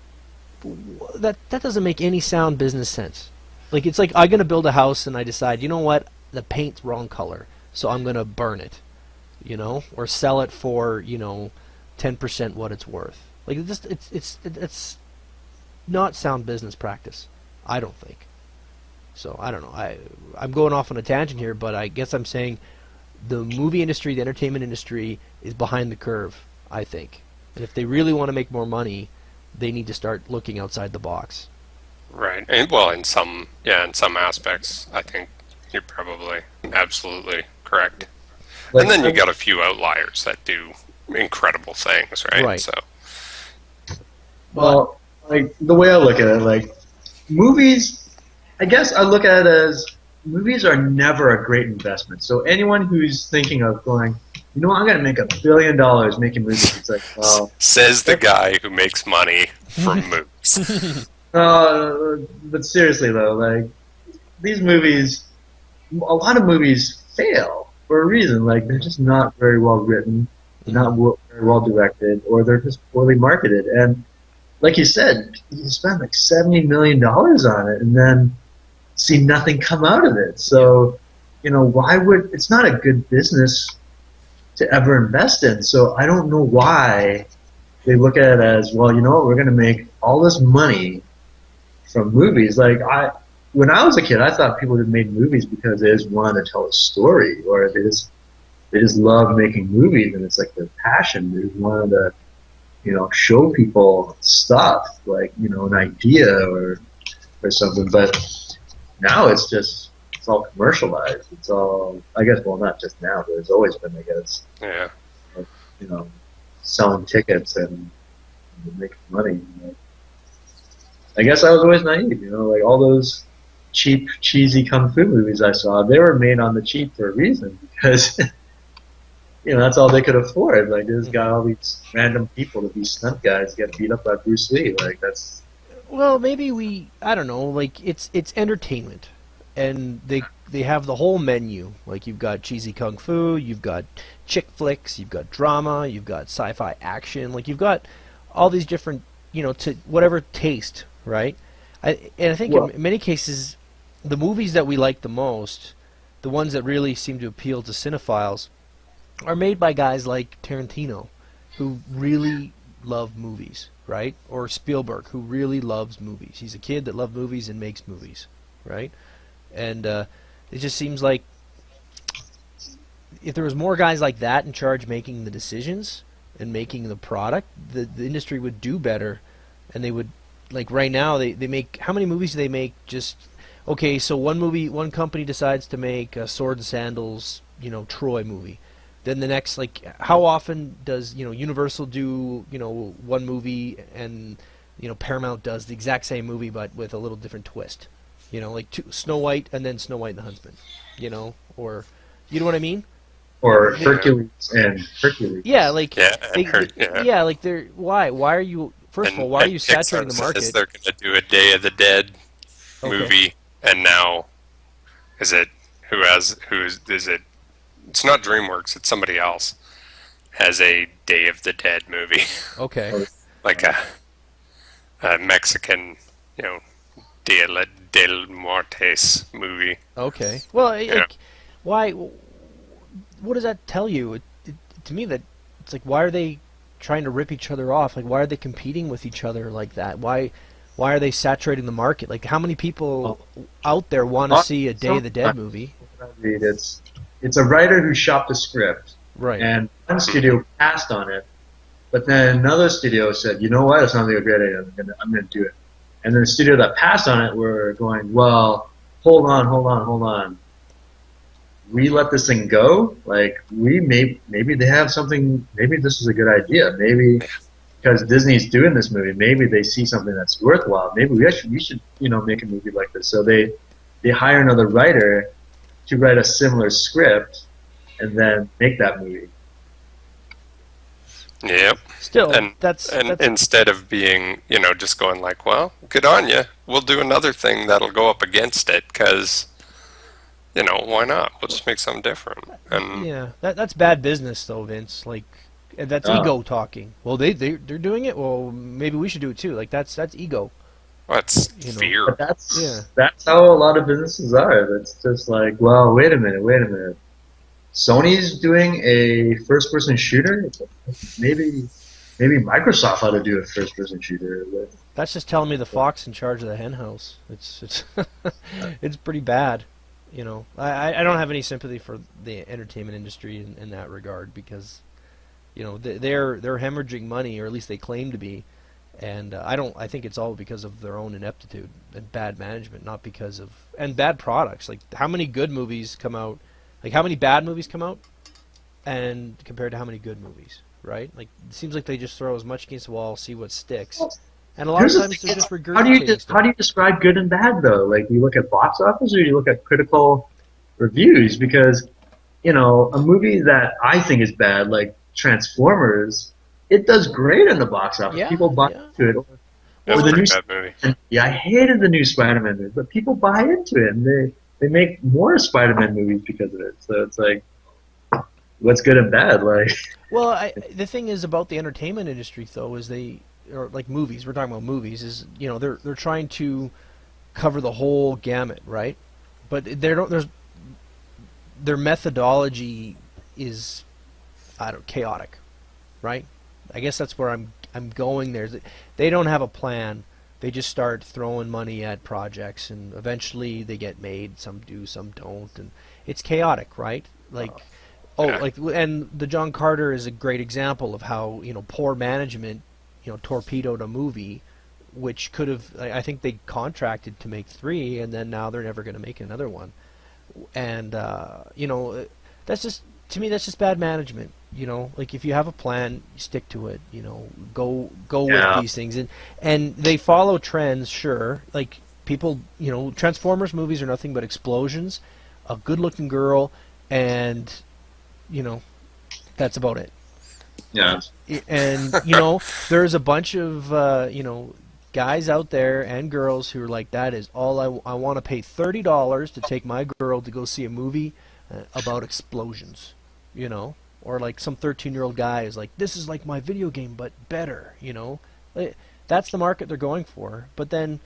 that doesn't make any sound business sense. Like it's like I'm gonna build a house and I decide, you know what, the paint's wrong color, so I'm gonna burn it, or sell it for 10% what it's worth. Like it's not sound business practice, I don't think. So I don't know. I'm going off on a tangent here, but I guess I'm saying the movie industry, the entertainment industry, is behind the curve, I think. And if they really want to make more money, they need to start looking outside the box. Right. And, well, in some aspects, I think you're probably absolutely correct. And then you got a few outliers that do incredible things, right? Right. So. Well, like the way I look at it, like movies, I guess I look at it as movies are never a great investment. So anyone who's thinking of going, I'm going to make $1 billion making movies, it's like, well. Says the guy who makes money from movies. But seriously though, like these movies, a lot of movies fail for a reason. Like they're just not very well written, not very well directed, or they're just poorly marketed. And like you said, you spend like $70 million on it, and then see nothing come out of it. So, why would it's not a good business to ever invest in. So I don't know why they look at it as, well, we're going to make all this money from movies. Like when I was a kid, I thought people that made movies because they just wanted to tell a story, or they just love making movies, and it's like their passion. They just wanted to, show people stuff, like, an idea or something. But now it's all commercialized. It's all, I guess, well, not just now, but it's always been, I guess. Yeah. Selling tickets and making money. I guess I was always naive, like all those cheap, cheesy kung fu movies I saw, they were made on the cheap for a reason, because, that's all they could afford. Like, they just got all these random people to be stunt guys get beat up by Bruce Lee. Like, that's... Well, maybe I don't know, like, it's entertainment. And they have the whole menu. Like, you've got cheesy kung fu, you've got chick flicks, you've got drama, you've got sci-fi action. Like, you've got all these different, to whatever taste, right? I think in many cases, the movies that we like the most, the ones that really seem to appeal to cinephiles, are made by guys like Tarantino, who really love movies, right? Or Spielberg, who really loves movies. He's a kid that loves movies and makes movies, right? And it just seems like if there was more guys like that in charge making the decisions and making the product, the industry would do better. And they would, like right now, they make, how many movies do they make? Just, okay, so one company decides to make a Sword and Sandals, Troy movie. Then the next, like, how often does, Universal do, one movie, and, Paramount does the exact same movie but with a little different twist? Like Snow White and then Snow White and the Huntsman, or, you know what I mean? Or Hercules and Hercules. Yeah, like, yeah, like they're, why are you, first of all, why are you saturating the market? They're going to do a Day of the Dead movie, and now, is it it's not DreamWorks, it's somebody else, has a Day of the Dead movie. Okay. Like a Mexican, Dia del Muertes movie. Okay. Well, like, why? What does that tell you? To me, that it's like, why are they trying to rip each other off? Like, why are they competing with each other like that? Why are they saturating the market? Like, how many people out there want to see a Day of the Dead movie? It's a writer who shopped a script, right? And one studio passed on it, But then another studio said, you know what, it sounds like a great idea. I'm gonna do it. And then the studio that passed on it were going, well, hold on. We let this thing go. Like maybe they have something. Maybe this is a good idea. Maybe because Disney's doing this movie, maybe they see something that's worthwhile. Maybe we should make a movie like this. So they hire another writer to write a similar script and then make that movie. Yep. Still, and that's instead of being, just going like, well, good on you. We'll do another thing that'll go up against it because, why not? We'll just make something different. And yeah, that's bad business though, Vince. Like, that's ego talking. Well, they're doing it. Well, maybe we should do it too. Like that's ego. That's fear. But that's how a lot of businesses are. It's just like, well, wait a minute. Sony's doing a first-person shooter. Maybe Microsoft ought to do a first-person shooter. That's just telling me the fox in charge of the hen house. It's it's pretty bad. I don't have any sympathy for the entertainment industry in that regard because, they're hemorrhaging money, or at least they claim to be, and I think it's all because of their own ineptitude and bad management, not because of and bad products. Like how many good movies come out? Like, how many bad movies come out and compared to how many good movies, right? Like, it seems like they just throw as much against the wall, see what sticks. And a lot of times they're just regurgitating stuff. How do you describe good and bad, though? Like, you look at box office or you look at critical reviews? Because, a movie that I think is bad, like Transformers, it does great in the box office. Yeah, people buy into it. That's Or a the new, pretty bad movie. yeah, I hated the new Spider-Man movie, but people buy into it, and they make more Spider-Man movies because of it. So it's like, what's good and bad? Like, well, the thing is about the entertainment industry, though, is or like movies. We're talking about movies. Is they're trying to cover the whole gamut, right? But their methodology is chaotic, right? I guess that's where I'm going there. They don't have a plan. They just start throwing money at projects, and eventually they get made. Some do, some don't, and it's chaotic, right? Like, and the John Carter is a great example of how poor management, torpedoed a movie, which could have. I think they contracted to make 3, and then now they're never going to make another one. And that's just, to me, that's just bad management. Like if you have a plan, you stick to it. Go with these things, and they follow trends. Sure, like people, Transformers movies are nothing but explosions, a good-looking girl, and that's about it. yeah, And there's a bunch of guys out there and girls who are like, that is all I want to pay $30 to take my girl to go see a movie about explosions, or like some 13-year-old guy is like, this is like my video game but better, that's the market they're going for. But then,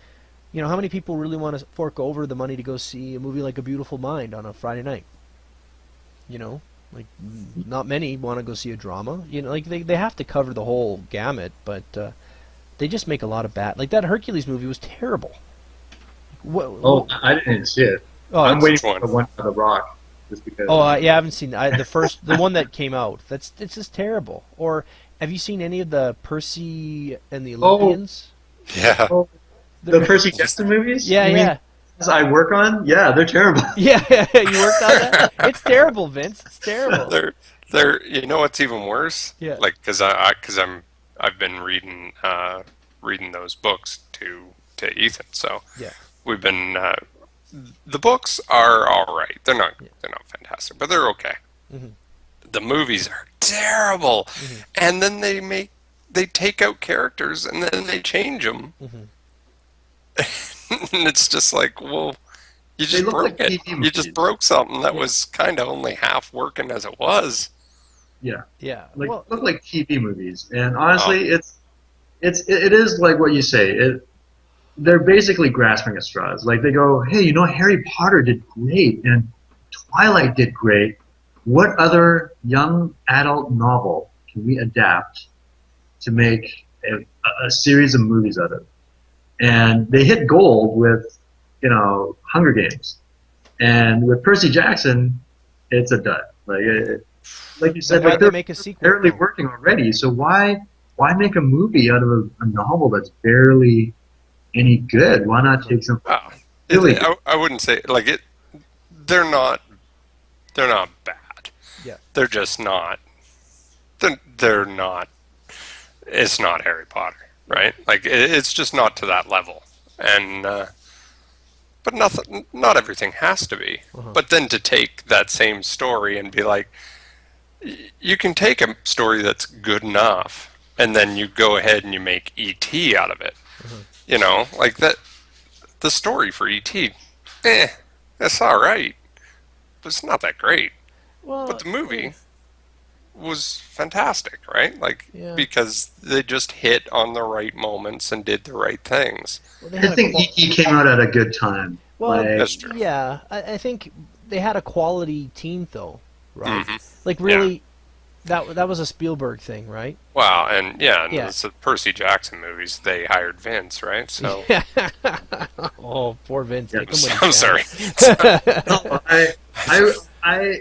how many people really want to fork over the money to go see a movie like A Beautiful Mind on a Friday night? Like not many want to go see a drama. Like they have to cover the whole gamut, but they just make a lot of bad. Like that Hercules movie was terrible. I didn't see it. Oh, I'm waiting for the one for The Rock. Just because. Oh, I haven't seen the one that came out. It's just terrible. Or have you seen any of the Percy and the Olympians? Yeah. Oh, the Percy Jackson movies? Yeah, yeah. I work on? Yeah, they're terrible. Yeah, you worked on that? It's terrible, Vince. It's terrible. They're what's even worse? Yeah. Like I've been reading those books to Ethan. So yeah, we've been. The books are all right. They're not fantastic, but they're okay. Mm-hmm. The movies are terrible, mm-hmm. and then they take out characters and then they change them, mm-hmm. and it's just like, well, you just broke it. You just broke something that was kind of only half working as it was. Yeah, yeah. Look like TV movies, and honestly, it is like what you say. They're basically grasping at straws. Like they go, hey, Harry Potter did great and Twilight did great. What other young adult novel can we adapt to make a series of movies out of? And they hit gold with, Hunger Games. And with Percy Jackson, it's a dud. Like you said, why'd they make a sequel? They're barely working already. So why why make a movie out of a novel that's barely any good? Why not take something really? I wouldn't say like it. They're not. They're not bad. Yeah. They're just not. They're not. It's not Harry Potter, right? Like it's just not to that level, and but nothing. Not everything has to be. But then to take that same story and be like, you can take a story that's good enough, and then you go ahead and you make E.T. out of it. You know, like that. The story for E.T. It's all right, but it's not that great. Well, but the movie was fantastic, right? Like because they just hit on the right moments and did the right things. Well, I think E.T. came out at a good time. Well, that's true. Yeah, I think they had a quality team though, right? Like really, that was a Spielberg thing, right? Wow, and it's the Percy Jackson movies. They hired Vince, right? So oh, poor Vince. Yeah, I'm sorry. I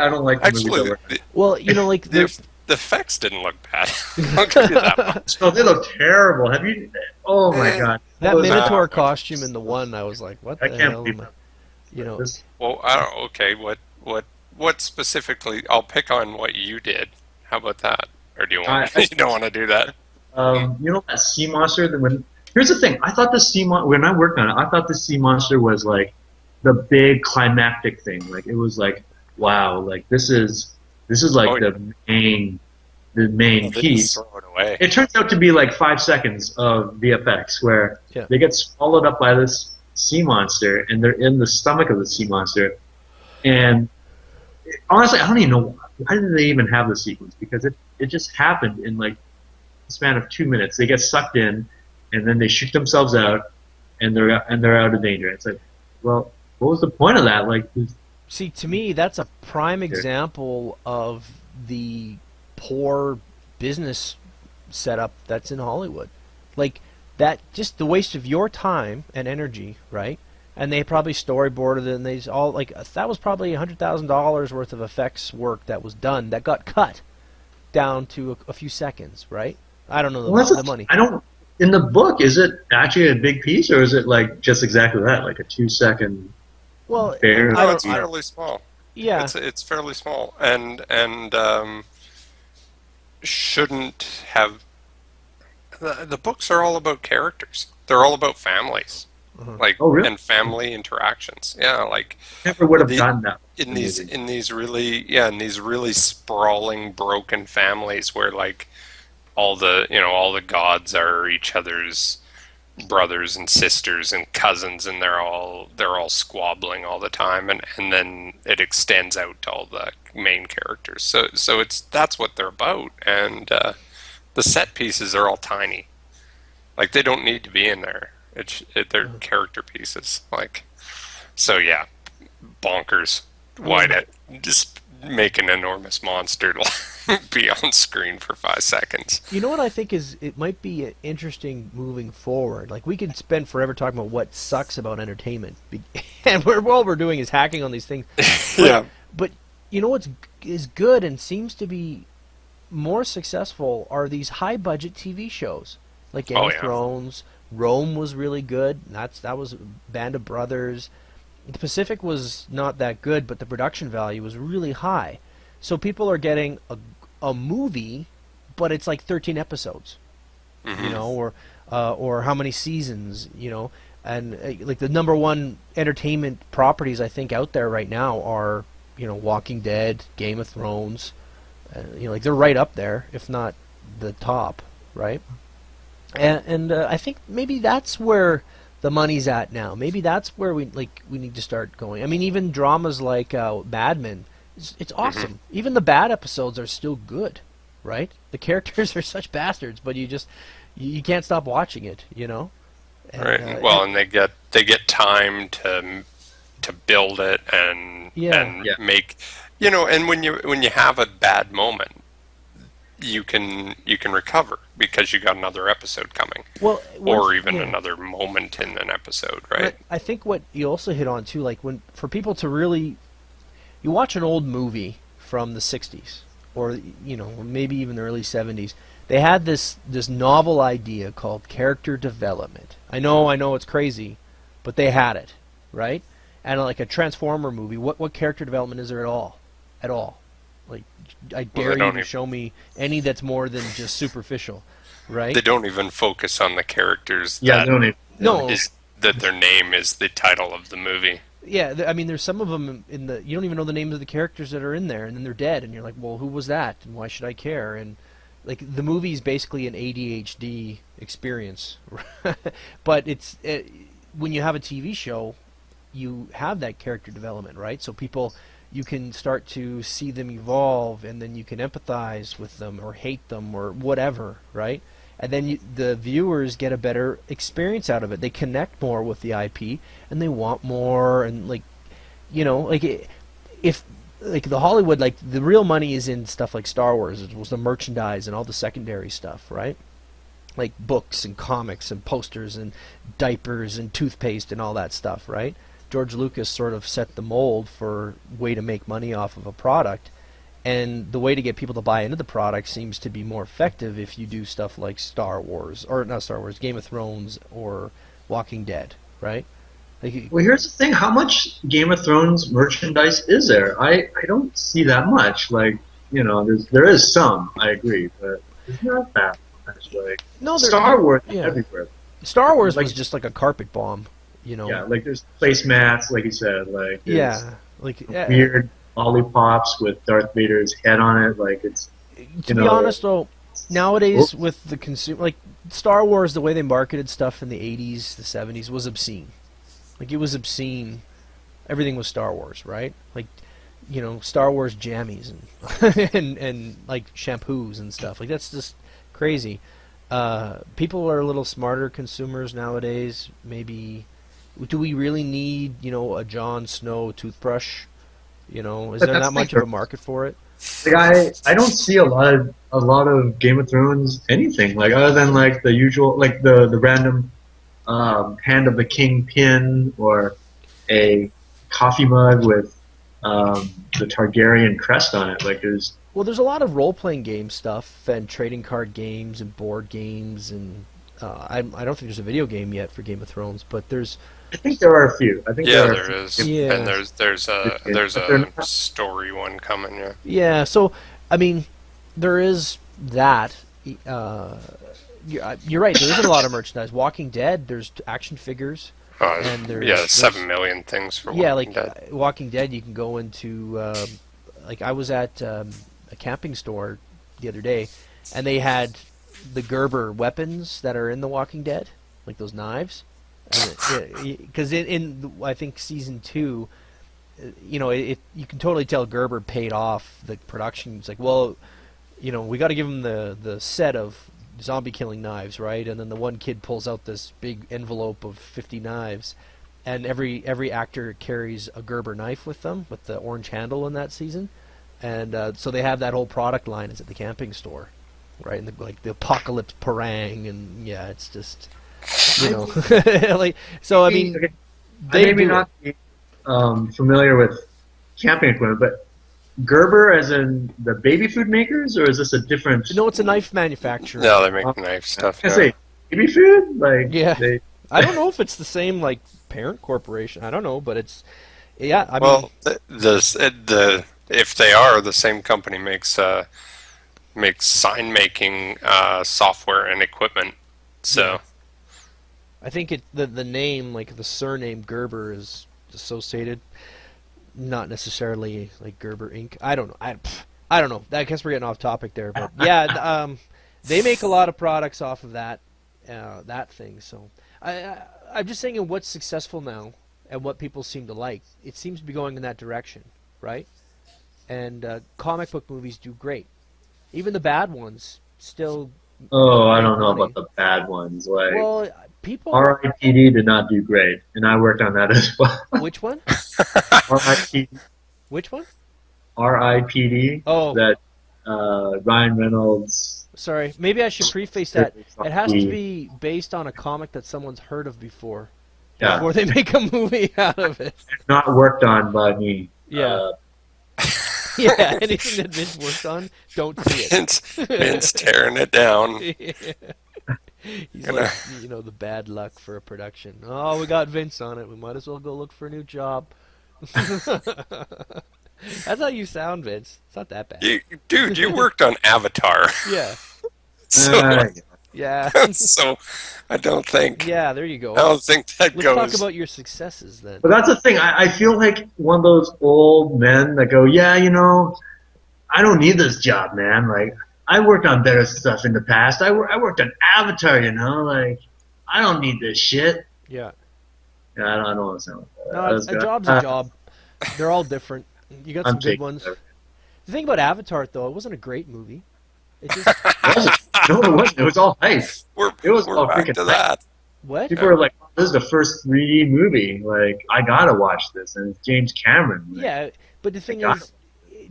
don't like the actually. movies. Well, you know, like the effects didn't look bad. I'll give you that much. No, they look terrible. Have you? Oh my god! That Minotaur costume in the one, I was like, what the hell? You know. Well, I don't. Okay, what specifically? I'll pick on what you did. How about that? Or do you want? You don't want to do that? You know that sea monster. Here's the thing. I thought the sea monster. When I worked on it, I thought the sea monster was like the big climactic thing. Like it was like, wow, like this is like the main piece. Throw it away. It turns out to be like 5 seconds of VFX where they get swallowed up by this sea monster and they're in the stomach of the sea monster. And honestly, I don't even know why did they even have the sequence, because it just happened in like the span of 2 minutes. They get sucked in and then they shoot themselves out and they're out of danger. It's like, well, what was the point of that? Like, see, to me, that's a prime example of the poor business setup that's in Hollywood. Like that, just the waste of your time and energy, right? And they probably storyboarded it, and they all like that was probably $100,000 worth of effects work that was done that got cut down to a few seconds, right? I don't know the money. I don't. In the book, is it actually a big piece, or is it like just exactly that, like a 2 second? Well, it's fairly small. Yeah, it's fairly small, and shouldn't have. The books are all about characters. They're all about families, like and family interactions. Yeah, like never would have done that in these really sprawling, broken families where like all the gods are each other's brothers and sisters and cousins, and they're all squabbling all the time, and then it extends out to all the main characters. So that's what they're about, and the set pieces are all tiny, like they don't need to be in there. They're character pieces, like so. Yeah, bonkers. Why just make an enormous monster be on screen for 5 seconds? You know what I think is it might be interesting moving forward. Like we could spend forever talking about what sucks about entertainment, and all we're doing is hacking on these things. But you know what is good and seems to be more successful are these high-budget TV shows, like Game of Thrones. Rome was really good. That was Band of Brothers. The Pacific was not that good, but the production value was really high. So people are getting a movie, but it's like 13 episodes, you know, or how many seasons, you know, and like the number one entertainment properties I think out there right now are, you know, Walking Dead, Game of Thrones, you know, like they're right up there, if not the top, right? And I think maybe that's where the money's at now. Maybe that's where we need to start going. I mean, even dramas like Mad Men, it's awesome. Even the bad episodes are still good, right? The characters are such bastards, but you can't stop watching it, you know. And, right. Well, and they get time to build it and make, you know. And when you have a bad moment, you can recover because you got another episode coming, or even another moment in an episode, right? I think what you also hit on too, like for people to really, you watch an old movie from the 60s or, you know, maybe even the early 70s, they had this novel idea called character development. I know it's crazy, but they had it, right? And like a Transformer movie, what character development is there at all? At all? Like, I dare you to show me any that's more than just superficial, right? They don't even focus on the characters. Yeah, they don't even. No. That their name is the title of the movie. Yeah, I mean, there's some of them in the you don't even know the names of the characters that are in there, and then they're dead, and you're like, well, who was that, and why should I care? And like the movie is basically an ADHD experience, but when you have a TV show, you have that character development, right? So people, you can start to see them evolve, and then you can empathize with them or hate them or whatever, right? And then the viewers get a better experience out of it. They connect more with the IP, and they want more. And like, you know, like if like the Hollywood, like the real money is in stuff like Star Wars. It was the merchandise and all the secondary stuff, right? Like books and comics and posters and diapers and toothpaste and all that stuff, right? George Lucas sort of set the mold for way to make money off of a product. And the way to get people to buy into the product seems to be more effective if you do stuff like Star Wars, or not Star Wars, Game of Thrones, or Walking Dead, right? Like, well, here's the thing: how much Game of Thrones merchandise is there? I don't see that much. Like, you know, there is some. I agree, but it's not that much. Like, no, Star Wars is yeah. everywhere. Star Wars was just like a carpet bomb, you know. Yeah, like there's placemats, like you said, like yeah, like weird lollipops with Darth Vader's head on it. Like it's. To be honest, though, nowadays with the consumer, like Star Wars, the way they marketed stuff in the '80s, the '70s was obscene. Like it was obscene. Everything was Star Wars, right? Like, you know, Star Wars jammies and and like shampoos and stuff. Like that's just crazy. People are a little smarter consumers nowadays. Maybe, do we really need, you know, a Jon Snow toothbrush? You know, is there not much of a market for it? Like I don't see a lot of Game of Thrones anything, like other than like the usual, like the random Hand of the King pin or a coffee mug with the Targaryen crest on it. Like there's a lot of role-playing game stuff and trading card games and board games, and I don't think there's a video game yet for Game of Thrones, but there's. I think there are a few. I think there is. Yeah. And there's a story one coming. Yeah. Yeah. So I mean, there is that. You're right. There isn't a lot of merchandise. Walking Dead. There's action figures. And there's 7 million things for Walking Dead. Walking Dead. You can go into like I was at a camping store the other day, and they had the Gerber weapons that are in The Walking Dead, like those knives. Because in I think season 2, you know, you can totally tell Gerber paid off the production. It's like, well, you know, we got to give him the set of zombie killing knives, right? And then the one kid pulls out this big envelope of 50 knives, and every actor carries a Gerber knife with them with the orange handle in that season, and so they have that whole product line is at the camping store, right? And like the apocalypse parang, and yeah, it's just. You know, like so. I mean, they may not be familiar with camping equipment, but Gerber, as in the baby food makers, or is this a different? No, it's a knife manufacturer. No, they make knife stuff. I say baby food, like yeah. I don't know if it's the same like parent corporation. I don't know, but it's yeah. I mean, if they are, the same company makes sign making software and equipment. So. Yeah. I think the name, like the surname Gerber, is associated, not necessarily like Gerber Inc. I don't know. I don't know. I guess we're getting off topic there, but yeah, they make a lot of products off of that thing. So I'm just saying, what's successful now and what people seem to like. It seems to be going in that direction, right? And comic book movies do great. Even the bad ones still. Oh, I don't know about the bad ones. Like. Well, people. R.I.P.D. did not do great, and I worked on that as well. Which one? R.I.P.D. Which one? R.I.P.D. Oh. That Ryan Reynolds. Sorry, maybe I should preface that. It has to be based on a comic that someone's heard of before. Yeah. Before they make a movie out of it. Not worked on by me. Yeah. Yeah, anything that Vince worked on, don't see it. Vince tearing it down. He's like, the bad luck for a production. Oh, we got Vince on it. We might as well go look for a new job. That's how you sound, Vince. It's not that bad. Dude, you worked on Avatar. Yeah. So, Yeah. so I don't think. Yeah, there you go. I don't think that Let's goes. talk about your successes then. But that's the thing. I feel like one of those old men that go, yeah, I don't need this job, man. Like, I worked on better stuff in the past. I worked on Avatar, like, I don't need this shit. Yeah. Yeah, I don't want to sound like that. No, a job's a job. They're all different. You got some good ones. The thing about Avatar, though, it wasn't a great movie. It just no, it wasn't. It was all hype. It was all back freaking to that. What? People were like, oh, "This is the first 3D movie. Like, I gotta watch this." And it's James Cameron. Like, yeah, but the thing is,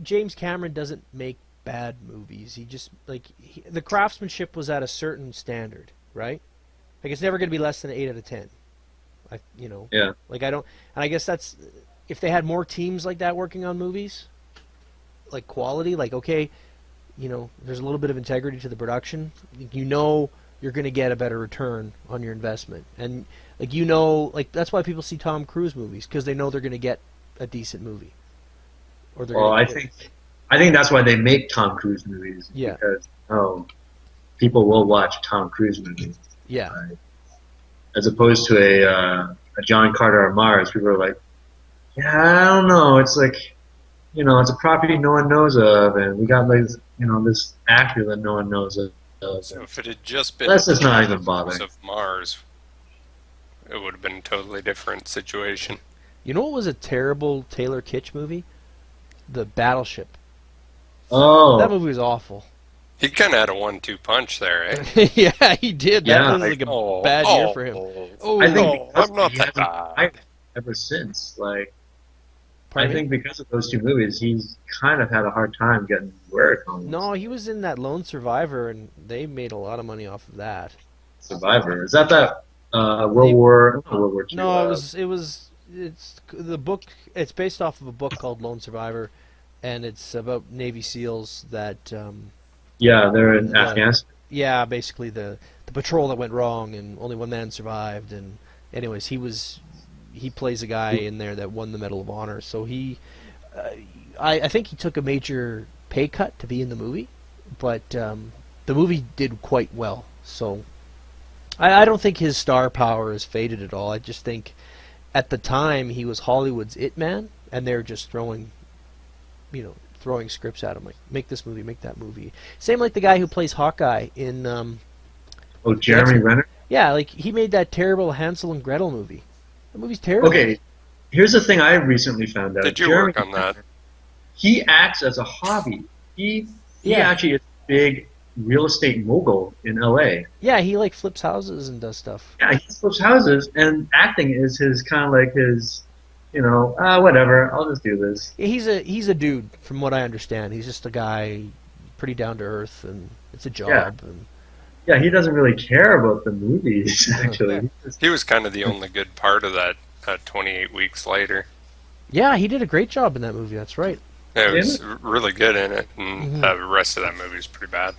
James Cameron doesn't make bad movies. He just the craftsmanship was at a certain standard, right? Like, it's never going to be less than an 8 out of 10. Yeah. Like, I don't, and I guess that's if they had more teams like that working on movies, like quality, like, okay, there's a little bit of integrity to the production. You're going to get a better return on your investment, and that's why people see Tom Cruise movies, because they know they're going to get a decent movie. I think that's why they make Tom Cruise movies. Yeah. Because people will watch Tom Cruise movies. Yeah. Right? As opposed to a John Carter on Mars, people are like, yeah, I don't know. It's like, it's a property no one knows of, and we got this actor that no one knows of. So if it had just been that's just not even bothering. Of Mars, it would have been a totally different situation. You know what was a terrible Taylor Kitsch movie? The Battleship. Oh. That movie was awful. He kind of had a 1-2 punch there, eh? Yeah, he did. That was like a bad year for him. I think I'm not that bad. Ever since, like, Pardon I me? think because of those two movies, he's kind of had a hard time getting work on. No, he was in that Lone Survivor, and they made a lot of money off of that. Survivor. Is that World War II? No, it's the book. It's based off of a book called Lone Survivor, and it's about Navy SEALs that. Yeah, they're in Afghanistan. Yeah, basically the patrol that went wrong, and only one man survived. And anyways, he plays a guy in there that won the Medal of Honor. So I think he took a major pay cut to be in the movie, but the movie did quite well. So I don't think his star power has faded at all. I just think at the time he was Hollywood's it man, and they're just throwing scripts at him like, make this movie, make that movie. Same like the guy who plays Hawkeye in. Jeremy Renner. Yeah, like he made that terrible Hansel and Gretel movie. The movie's terrible. Okay, here's the thing I recently found out. Did you work on that? He acts as a hobby. He actually is a big real estate mogul in LA. Yeah, he like flips houses and does stuff. Yeah, he flips houses, and acting is his kind of like his, whatever. I'll just do this. He's a dude, from what I understand. He's just a guy, pretty down to earth, and it's a job. Yeah, he doesn't really care about the movies, actually. He was kind of the only good part of that 28 Weeks Later. Yeah, he did a great job in that movie, that's right. Yeah, he was really good in it, and the rest of that movie is pretty bad.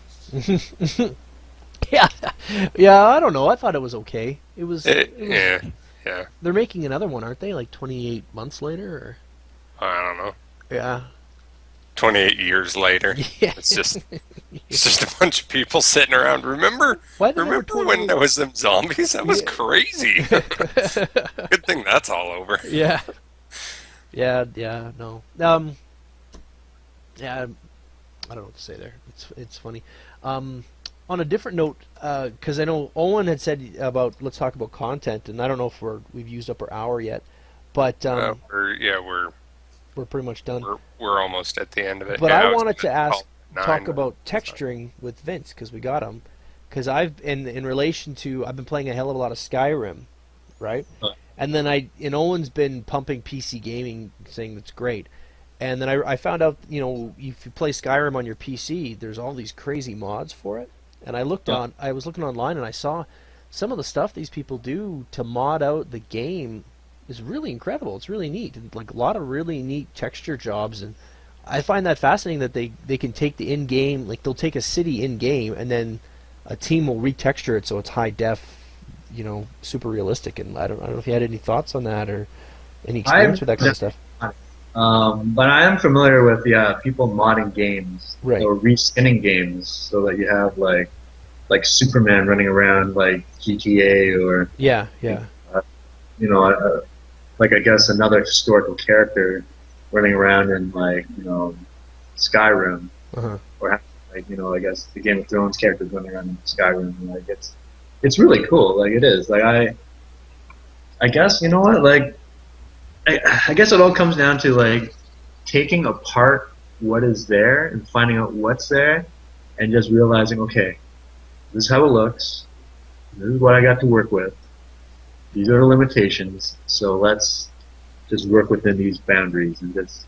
Yeah, I don't know. I thought it was okay. It was. Yeah. They're making another one, aren't they? Like 28 months later? Or? I don't know. Yeah. 28 years later. Yeah. It's just a bunch of people sitting around. Remember when there was them zombies? That was crazy. Good thing that's all over. Yeah. No. Yeah, I don't know what to say there. It's funny. On a different note, because I know Owen had said about let's talk about content, and I don't know if we've used up our hour yet, but we're pretty much done. We're almost at the end of it. But I wanted to talk about texturing with Vince, because we got him. Because in relation to, I've been playing a hell of a lot of Skyrim, right? And then Owen's been pumping PC gaming, saying that's great. And then I found out, if you play Skyrim on your PC, there's all these crazy mods for it. And I was looking online, and I saw some of the stuff these people do to mod out the game is really incredible. It's really neat. Like a lot of really neat texture jobs and I find that fascinating that they can take the in-game, like they'll take a city in-game, and then a team will retexture it so it's high def, super realistic. And I don't know if you had any thoughts on that or any experience with that kind of stuff. But I am familiar with people modding games Right. or reskinning games so that you have like Superman running around like GTA or Yeah. like I guess another historical character running around in like Skyrim Uh-huh. or like I guess the Game of Thrones characters running around in Skyrim. Like it's really cool. Like it is. Like I guess like I guess it all comes down to like taking apart what is there and finding out what's there and just realizing, okay, this is how it looks. This is what I got to work with. These are the limitations. So let's just work within these boundaries and just,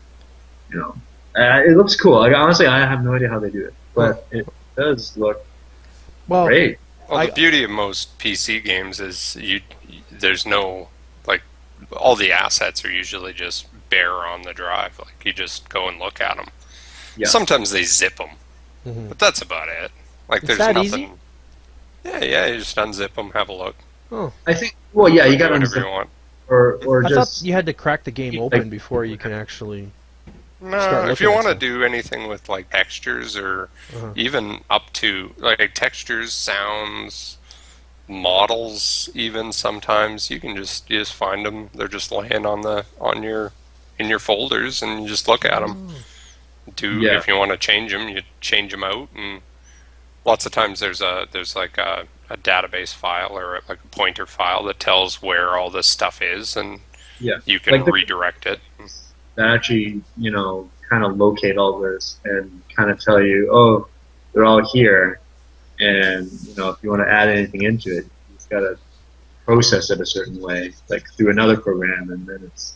it looks cool. Like honestly, I have no idea how they do it, but it does look great. Well, the beauty of most PC games is there's no, like, all the assets are usually just bare on the drive. Like, you just go and look at them. Yeah. Sometimes they zip them, but that's about it. Like, there's nothing. Easy? Yeah, you just unzip them, have a look. Oh. I think, well, yeah, you got to whatever you want. Or I just... thought you had to crack the game open before you can actually... No, if you want to do anything with like textures or even up to like textures, sounds, models, even sometimes you can just find them. They're just laying in your folders, and you just look at them. If you want to change them, you change them out, and lots of times there's like a database file or like a pointer file that tells where all this stuff is, and you can redirect it. That actually, kind of locate all this and kind of tell you, oh, they're all here, and if you want to add anything into it, you just got to process it a certain way, like through another program, and then it's,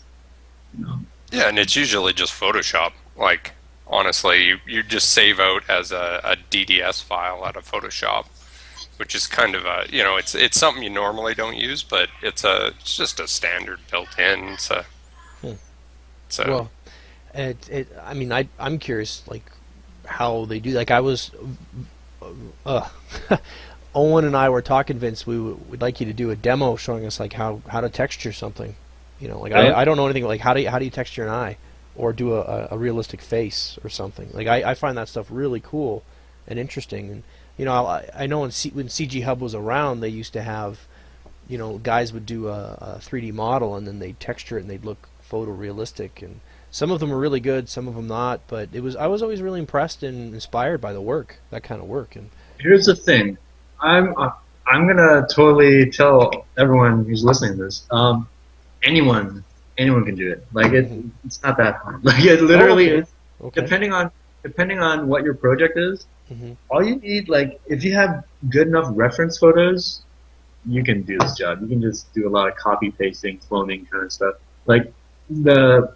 Yeah, and it's usually just Photoshop. Like, honestly, you just save out as a DDS file out of Photoshop, which is kind of a, it's something you normally don't use, but it's just a standard built in. Well, I'm curious, like, how they do. Like, I was, Owen and I were talking, Vince. We'd like you to do a demo showing us like how to texture something. I don't know anything. Like, how do you texture an eye, or do a realistic face or something? Like, I find that stuff really cool and interesting. And I know when CG Hub was around, they used to have, guys would do a 3D model and then they'd texture it and they'd look photorealistic, and some of them were really good, some of them not, but I was always really impressed and inspired by that kind of work. And here's the thing, I'm gonna totally tell everyone who's listening to this, anyone can do it. Like it's not that hard. Like it literally is. Okay. Depending on what your project is, all you need, like if you have good enough reference photos, you can do this job. You can just do a lot of copy pasting, cloning kind of stuff. Like the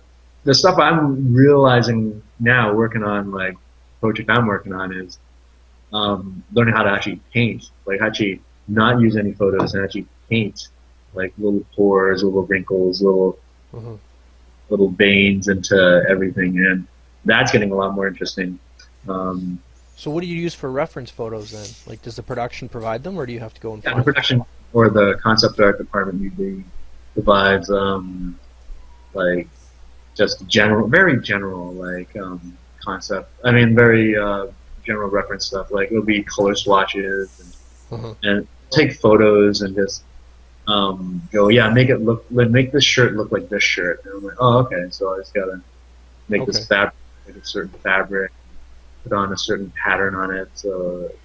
stuff I'm realizing now, working on like project I'm working on, is learning how to actually paint, like actually not use any photos and actually paint like little pores, little wrinkles, little veins into everything, and that's getting a lot more interesting. So what do you use for reference photos then? Like, does the production provide them, or do you have to go and find the production or the concept art department usually provides like just very general like concept. I mean, very general reference stuff. Like it'll be color swatches and take photos and just go, make this shirt look like this shirt. And I'm like, oh, okay, so I just gotta make this fabric, like a certain fabric, put on a certain pattern on it so it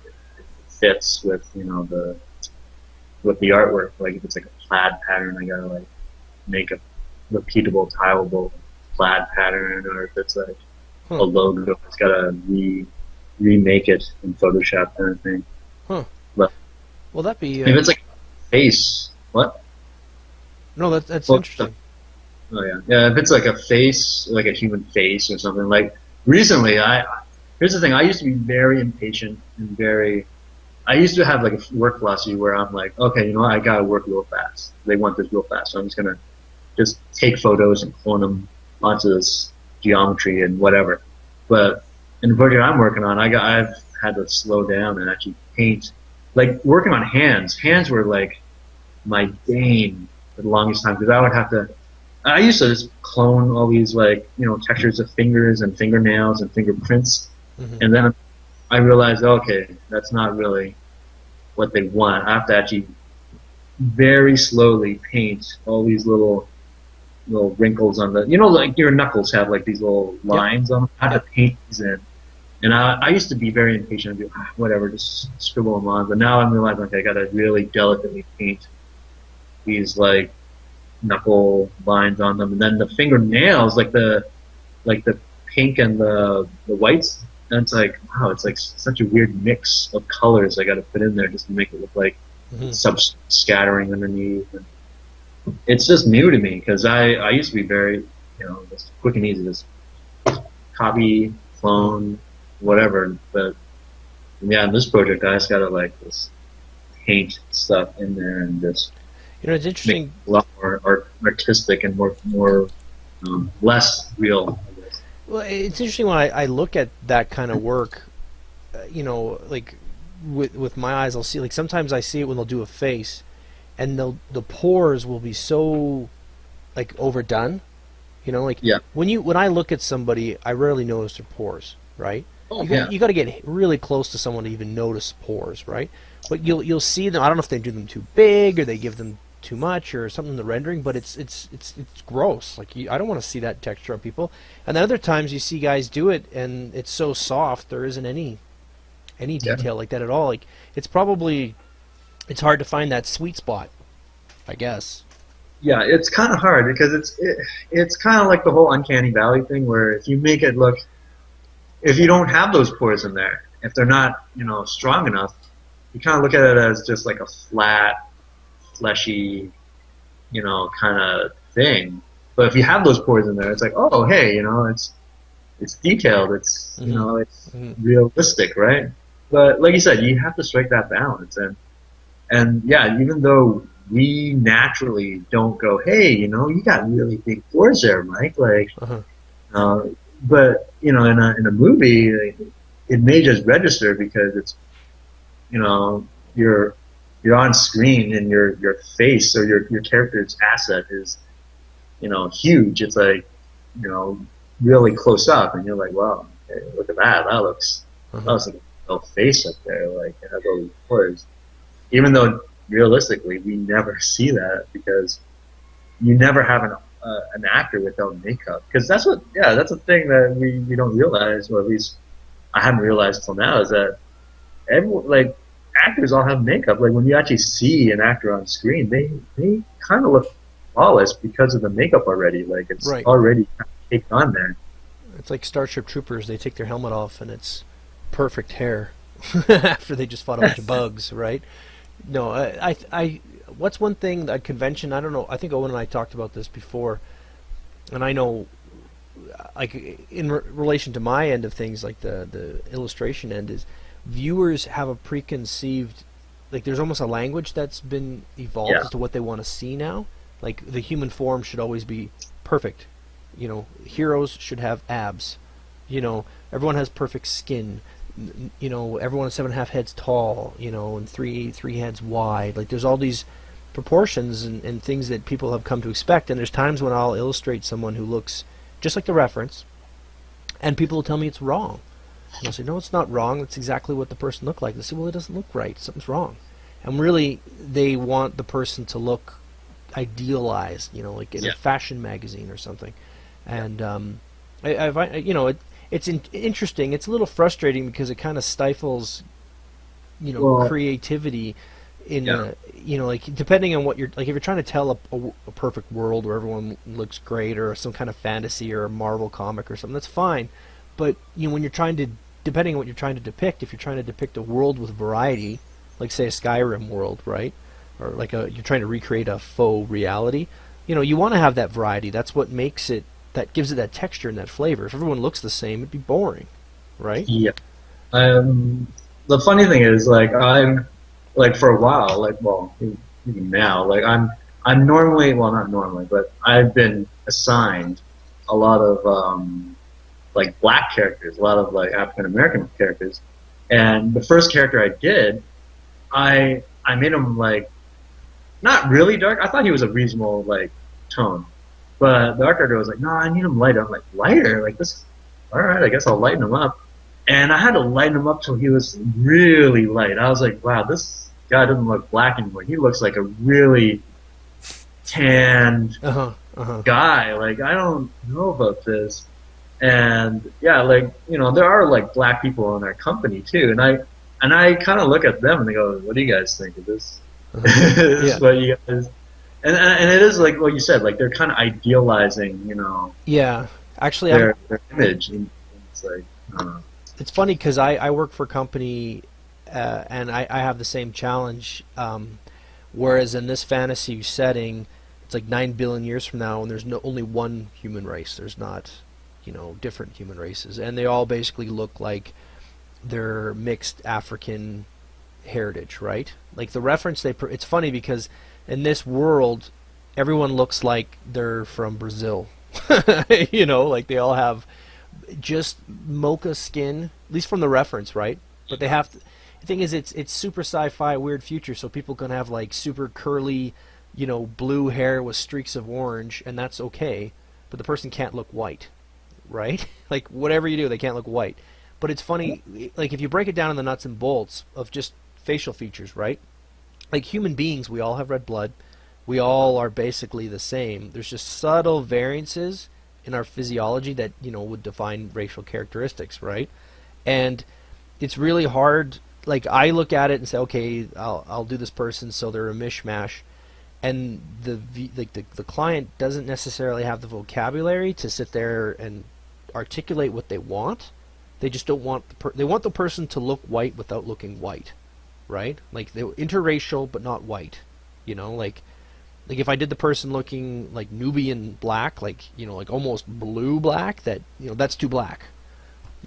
fits with the artwork. Like if it's like a plaid pattern, I gotta like make a repeatable, tileable plaid pattern, or if it's like a logo, it's gotta remake it in Photoshop kind of thing. But well, that'd be if it's like a face, what? No, that's interesting. Oh yeah. If it's like a face, like a human face or something. Like recently, here's the thing. I used to be very impatient and I used to have like a work philosophy where I'm like, okay, I gotta work real fast. They want this real fast, so I'm just gonna just take photos and clone them onto this geometry and whatever. But in the project I'm working on, I've had to slow down and actually paint. Like working on hands. Hands were like my bane for the longest time because I would have to. I used to just clone all these like textures of fingers and fingernails and fingerprints, and then I realized, okay, that's not really what they want. I have to actually very slowly paint all these little wrinkles on the, like your knuckles have like these little lines on them. I have to paint these in. And I used to be very impatient and be whatever, just scribble them on. But now I'm realizing, okay, I got to really delicately paint these like knuckle lines on them, and then the fingernails, like the pink and the whites. And it's like, wow, it's like such a weird mix of colors I got to put in there just to make it look like some scattering underneath. And it's just new to me because I used to be very, just quick and easy, just copy, clone, whatever. But yeah, in this project, I just got to like just paint stuff in there and just it's interesting. Make it a lot more artistic and more less real. Well, it's interesting when I look at that kind of work, like with my eyes, I'll see, like sometimes I see it when they'll do a face, and the pores will be so like overdone, like when I look at somebody, I rarely notice their pores, right? Oh, you got to get really close to someone to even notice pores, right? But you'll see them. I don't know if they do them too big or they give them too much or something in the rendering, but it's gross. Like I don't want to see that texture on people. And then other times you see guys do it and it's so soft there isn't any detail like that at all. Like it's hard to find that sweet spot, I guess. Yeah, it's kind of hard because it's kind of like the whole uncanny valley thing where if you make it look, if you don't have those pores in there, if they're not strong enough, you kind of look at it as just like a flat, fleshy, kind of thing. But if you have those pores in there, it's like, oh, hey, it's detailed, it's it's realistic, right? But like you said, you have to strike that balance, and yeah, even though we naturally don't go, hey, you got really big pores there, Mike, like, but in a movie, it may just register because it's, you're on screen and your face or your character's asset is, huge. It's like, really close up, and you're like, wow, hey, look at that. That looks like a little face up there, like it has all these pores. Even though realistically we never see that because you never have an actor without makeup. Because that's a thing that we don't realize, or at least I haven't realized till now, is that actors all have makeup. Like when you actually see an actor on screen, they kind of look flawless because of the makeup already. Like it's already kind of caked on there. It's like Starship Troopers. They take their helmet off and it's perfect hair after they just fought a bunch of bugs, right? No, I what's one thing at convention? I don't know. I think Owen and I talked about this before, and I know, like in relation to my end of things, like the illustration end is. Viewers have a preconceived, like there's almost a language that's been evolved as to what they want to see now. Like the human form should always be perfect. Heroes should have abs. Everyone has perfect skin. Everyone is 7.5 heads tall. And three heads wide. Like there's all these proportions and things that people have come to expect. And there's times when I'll illustrate someone who looks just like the reference, and people will tell me it's wrong. And I'll say, no, it's not wrong. That's exactly what the person looked like. They say, well, it doesn't look right. Something's wrong. And really, they want the person to look idealized, like in a fashion magazine or something. And it's interesting. It's a little frustrating because it kind of stifles, creativity. Like depending on what you're like, if you're trying to tell a perfect world where everyone looks great, or some kind of fantasy or a Marvel comic or something, that's fine. But when you're trying to, depending on what you're trying to depict, if you're trying to depict a world with variety, like say a Skyrim world, right, or like you're trying to recreate a faux reality, you want to have that variety. That's what makes it, that gives it that texture and that flavor. If everyone looks the same, it'd be boring, right? Yeah. The funny thing is, like I'm, like for a while, like even now, like I'm normally, well not normally, but I've been assigned a lot of like black characters, a lot of like African American characters. And the first character I did, I made him like not really dark. I thought he was a reasonable like tone, but the art director was like, "No, I need him lighter." I'm like, "Lighter? Like this? All right, I guess I'll lighten him up." And I had to lighten him up till he was really light. I was like, "Wow, this guy doesn't look black anymore. He looks like a really tanned guy. Like I don't know about this." And yeah, like there are like black people in our company too, and I kind of look at them and they go, "What do you guys think of this?" This is what you guys, and it is like what you said, like they're kind of idealizing, Yeah, actually, their image, and it's like, it's funny because I work for a company, and I have the same challenge. Whereas in this fantasy setting, it's like 9 billion years from now, and there's only one human race. There's not, different human races, and they all basically look like they're mixed African heritage, right? Like the reference it's funny because in this world, everyone looks like they're from Brazil. Like they all have just mocha skin, at least from the reference, right? But they have the thing is it's super sci-fi weird future, so people can have like super curly, blue hair with streaks of orange, and that's okay, but the person can't look white, right? Like whatever you do, they can't look white. But it's funny, like if you break it down in the nuts and bolts of just facial features, right? Like human beings, we all have red blood. We all are basically the same. There's just subtle variances in our physiology that, would define racial characteristics, right? And it's really hard. Like I look at it and say, okay, I'll do this person so they're a mishmash, and the client doesn't necessarily have the vocabulary to sit there and articulate what they want. They just don't want they want the person to look white without looking white, right? Like they're interracial but not white, like if I did the person looking like Nubian black, like like almost blue black, that that's too black,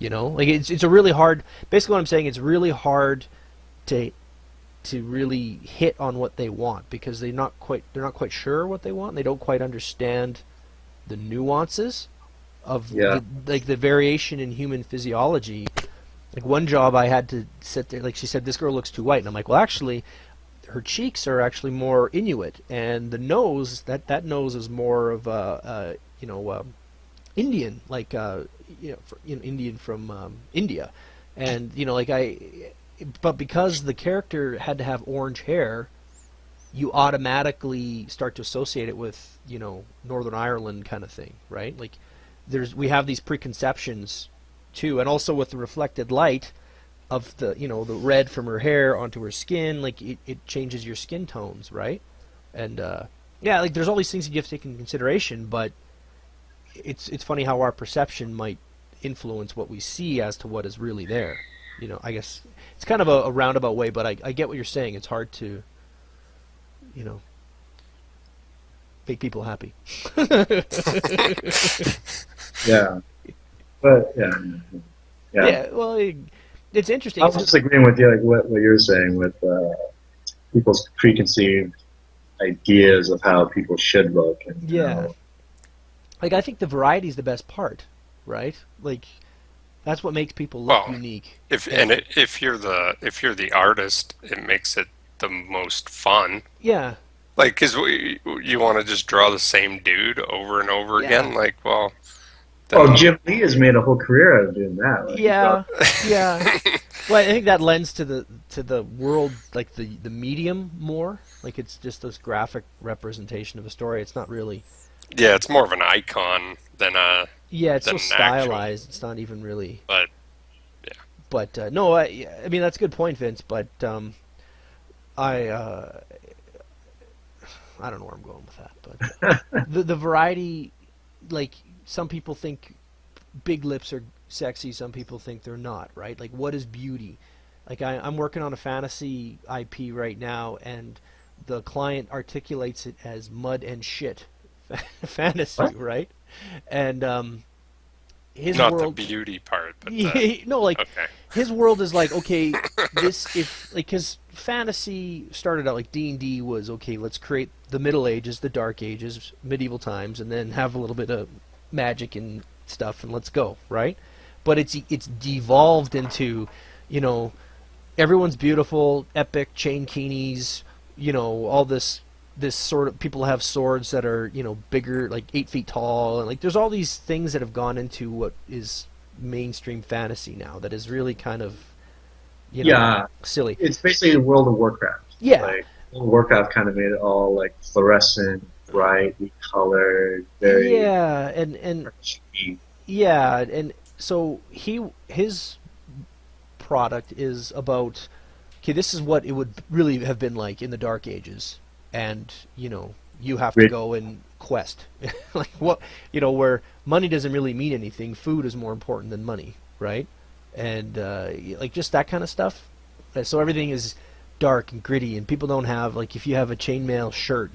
like it's a really hard. Basically, what I'm saying, it's really hard to really hit on what they want because they're not quite sure what they want. They don't quite understand the nuances of the variation in human physiology. Like one job I had to sit there, like she said, this girl looks too white, and I'm like, well, actually, her cheeks are actually more Inuit, and the nose, that nose is more of Indian, like Indian from India, and but because the character had to have orange hair, you automatically start to associate it with Northern Ireland kind of thing, right? Like we have these preconceptions too, and also with the reflected light of the the red from her hair onto her skin, like it changes your skin tones, right? And like there's all these things that you have to take into consideration, but it's funny how our perception might influence what we see as to what is really there. I guess it's kind of a roundabout way, but I get what you're saying. It's hard to make people happy. Yeah, but yeah. Well, it's interesting. I was just agreeing with you, like what you're saying with people's preconceived ideas of how people should look. And, like I think the variety is the best part, right? Like that's what makes people look unique. If you're the artist, it makes it the most fun. Yeah. Like, because you want to just draw the same dude over and over again. Like, well. Jim Lee has made a whole career out of doing that. Like, yeah. Well, I think that lends to the world, like the medium more. Like it's just this graphic representation of a story. It's not really. Yeah, it's more of an icon than a. Yeah, it's so stylized. It's not even really. But. Yeah. But no, I mean that's a good point, Vince. But I don't know where I'm going with that, but the variety, like some people think big lips are sexy, some people think they're not, right? Like what is beauty? Like I'm working on a fantasy IP right now, and the client articulates it as mud and shit fantasy, right? And his not world, the beauty part, but no, like okay. His world is like, okay, because fantasy started out like D&D was, okay, let's create the Middle Ages, the Dark Ages, medieval times, and then have a little bit of magic and stuff and let's go, right? But it's devolved into, everyone's beautiful, epic chain keenies, all this sort of, people have swords that are, bigger, like 8 feet tall, and like there's all these things that have gone into what is mainstream fantasy now that is really kind of, silly. It's basically the World of Warcraft. Yeah. Like, World of Warcraft kind of made it all like fluorescent, brightly colored, very and so his product is about, okay, this is what it would really have been like in the Dark Ages, and you have to go and quest, like what, where money doesn't really mean anything, food is more important than money, right? And like just that kind of stuff. So everything is dark and gritty, and people don't have, like, if you have a chainmail shirt,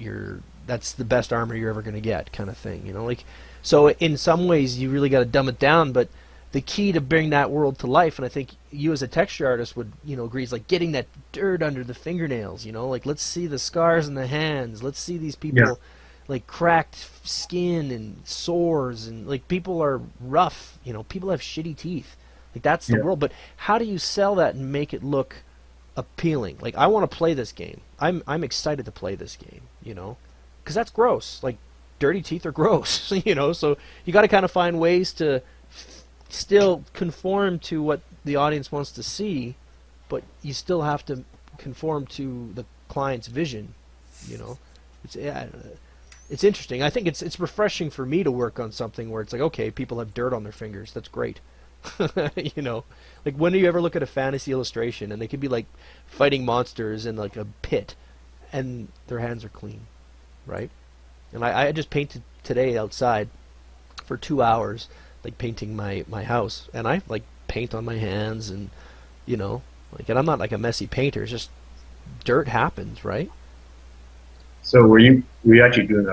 that's the best armor you're ever going to get, kind of thing, like. So in some ways you really got to dumb it down, but the key to bring that world to life, and I think you as a texture artist would agree, is like getting that dirt under the fingernails, like let's see the scars in the hands, let's see these people like cracked skin and sores, and like people are rough, people have shitty teeth, like that's the world. But how do you sell that and make it look appealing? Like, I want to play this game. I'm excited to play this game, because that's gross. Like, dirty teeth are gross, so you got to kind of find ways to still conform to what the audience wants to see, but you still have to conform to the client's vision. It's interesting. I think it's refreshing for me to work on something where it's like, okay, people have dirt on their fingers. That's great. Like, when do you ever look at a fantasy illustration and they could be like fighting monsters in like a pit and their hands are clean, right? And I just painted today outside for 2 hours, like painting my house, and I like paint on my hands, and like, and I'm not like a messy painter. It's just dirt happens, right? So were you actually doing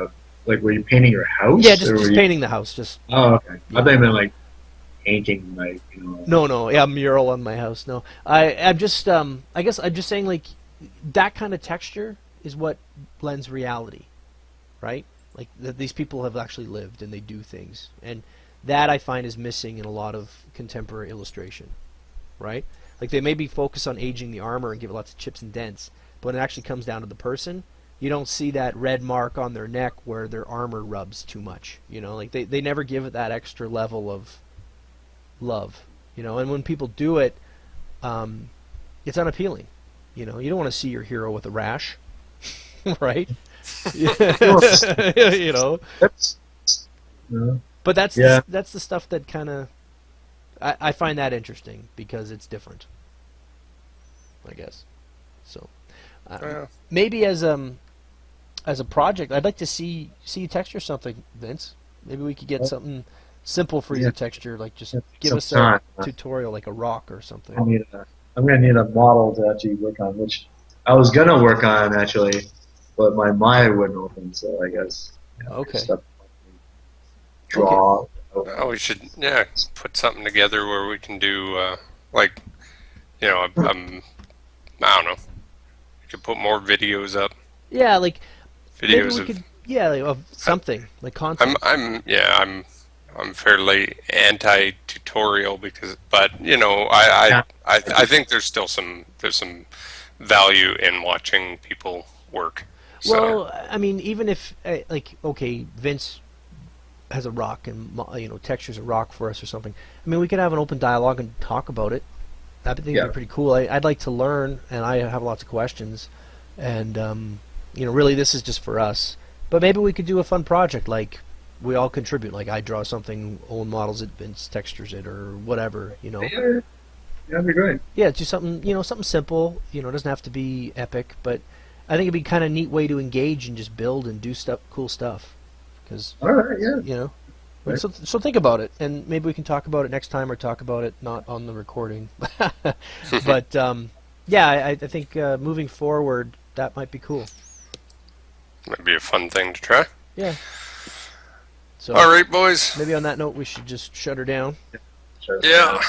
were you painting your house? Yeah, just painting the house. Just. Oh, okay. I thought you meant like painting, like, No, yeah, mural on my house. No, I'm just I guess I'm just saying, like, that kind of texture is what blends reality, right? Like these people have actually lived and they do things, and that I find is missing in a lot of contemporary illustration, right? Like, they maybe focus on aging the armor and give it lots of chips and dents, but when it actually comes down to the person, you don't see that red mark on their neck where their armor rubs too much. Like they never give it that extra level of love, and when people do it, it's unappealing. You don't want to see your hero with a rash, right? But that's the stuff that kind of I find that interesting because it's different, I guess. So maybe as a project, I'd like to see you texture something, Vince. Maybe we could get something simple for you to texture, like just give us a tutorial, like a rock or something. I'm gonna need a model to actually work on, which I was gonna work on actually, but my Maya wouldn't open, so I guess draw. Okay. Oh, we should put something together where we can do like, I don't know, we could put more videos up. Yeah, like videos of something like content. I'm fairly anti-tutorial but I think there's some value in watching people work. So. Well, I mean, even if like, okay, Vince has a rock and textures a rock for us or something. I mean, we could have an open dialogue and talk about it. I think it'd be pretty cool. I'd like to learn, and I have lots of questions, and really this is just for us. But maybe we could do a fun project, like we all contribute. Like, I draw something, Owen models it, Vince textures it, or whatever. Yeah, that'd be great. Yeah, do something something simple. It doesn't have to be epic, but I think it'd be kind of neat way to engage and just build and do cool stuff. Because all right, Right. So think about it, and maybe we can talk about it next time, or talk about it not on the recording. But I think moving forward, that might be cool. Might be a fun thing to try. Yeah. So all right, boys. Maybe on that note, we should just shut her down. Yeah.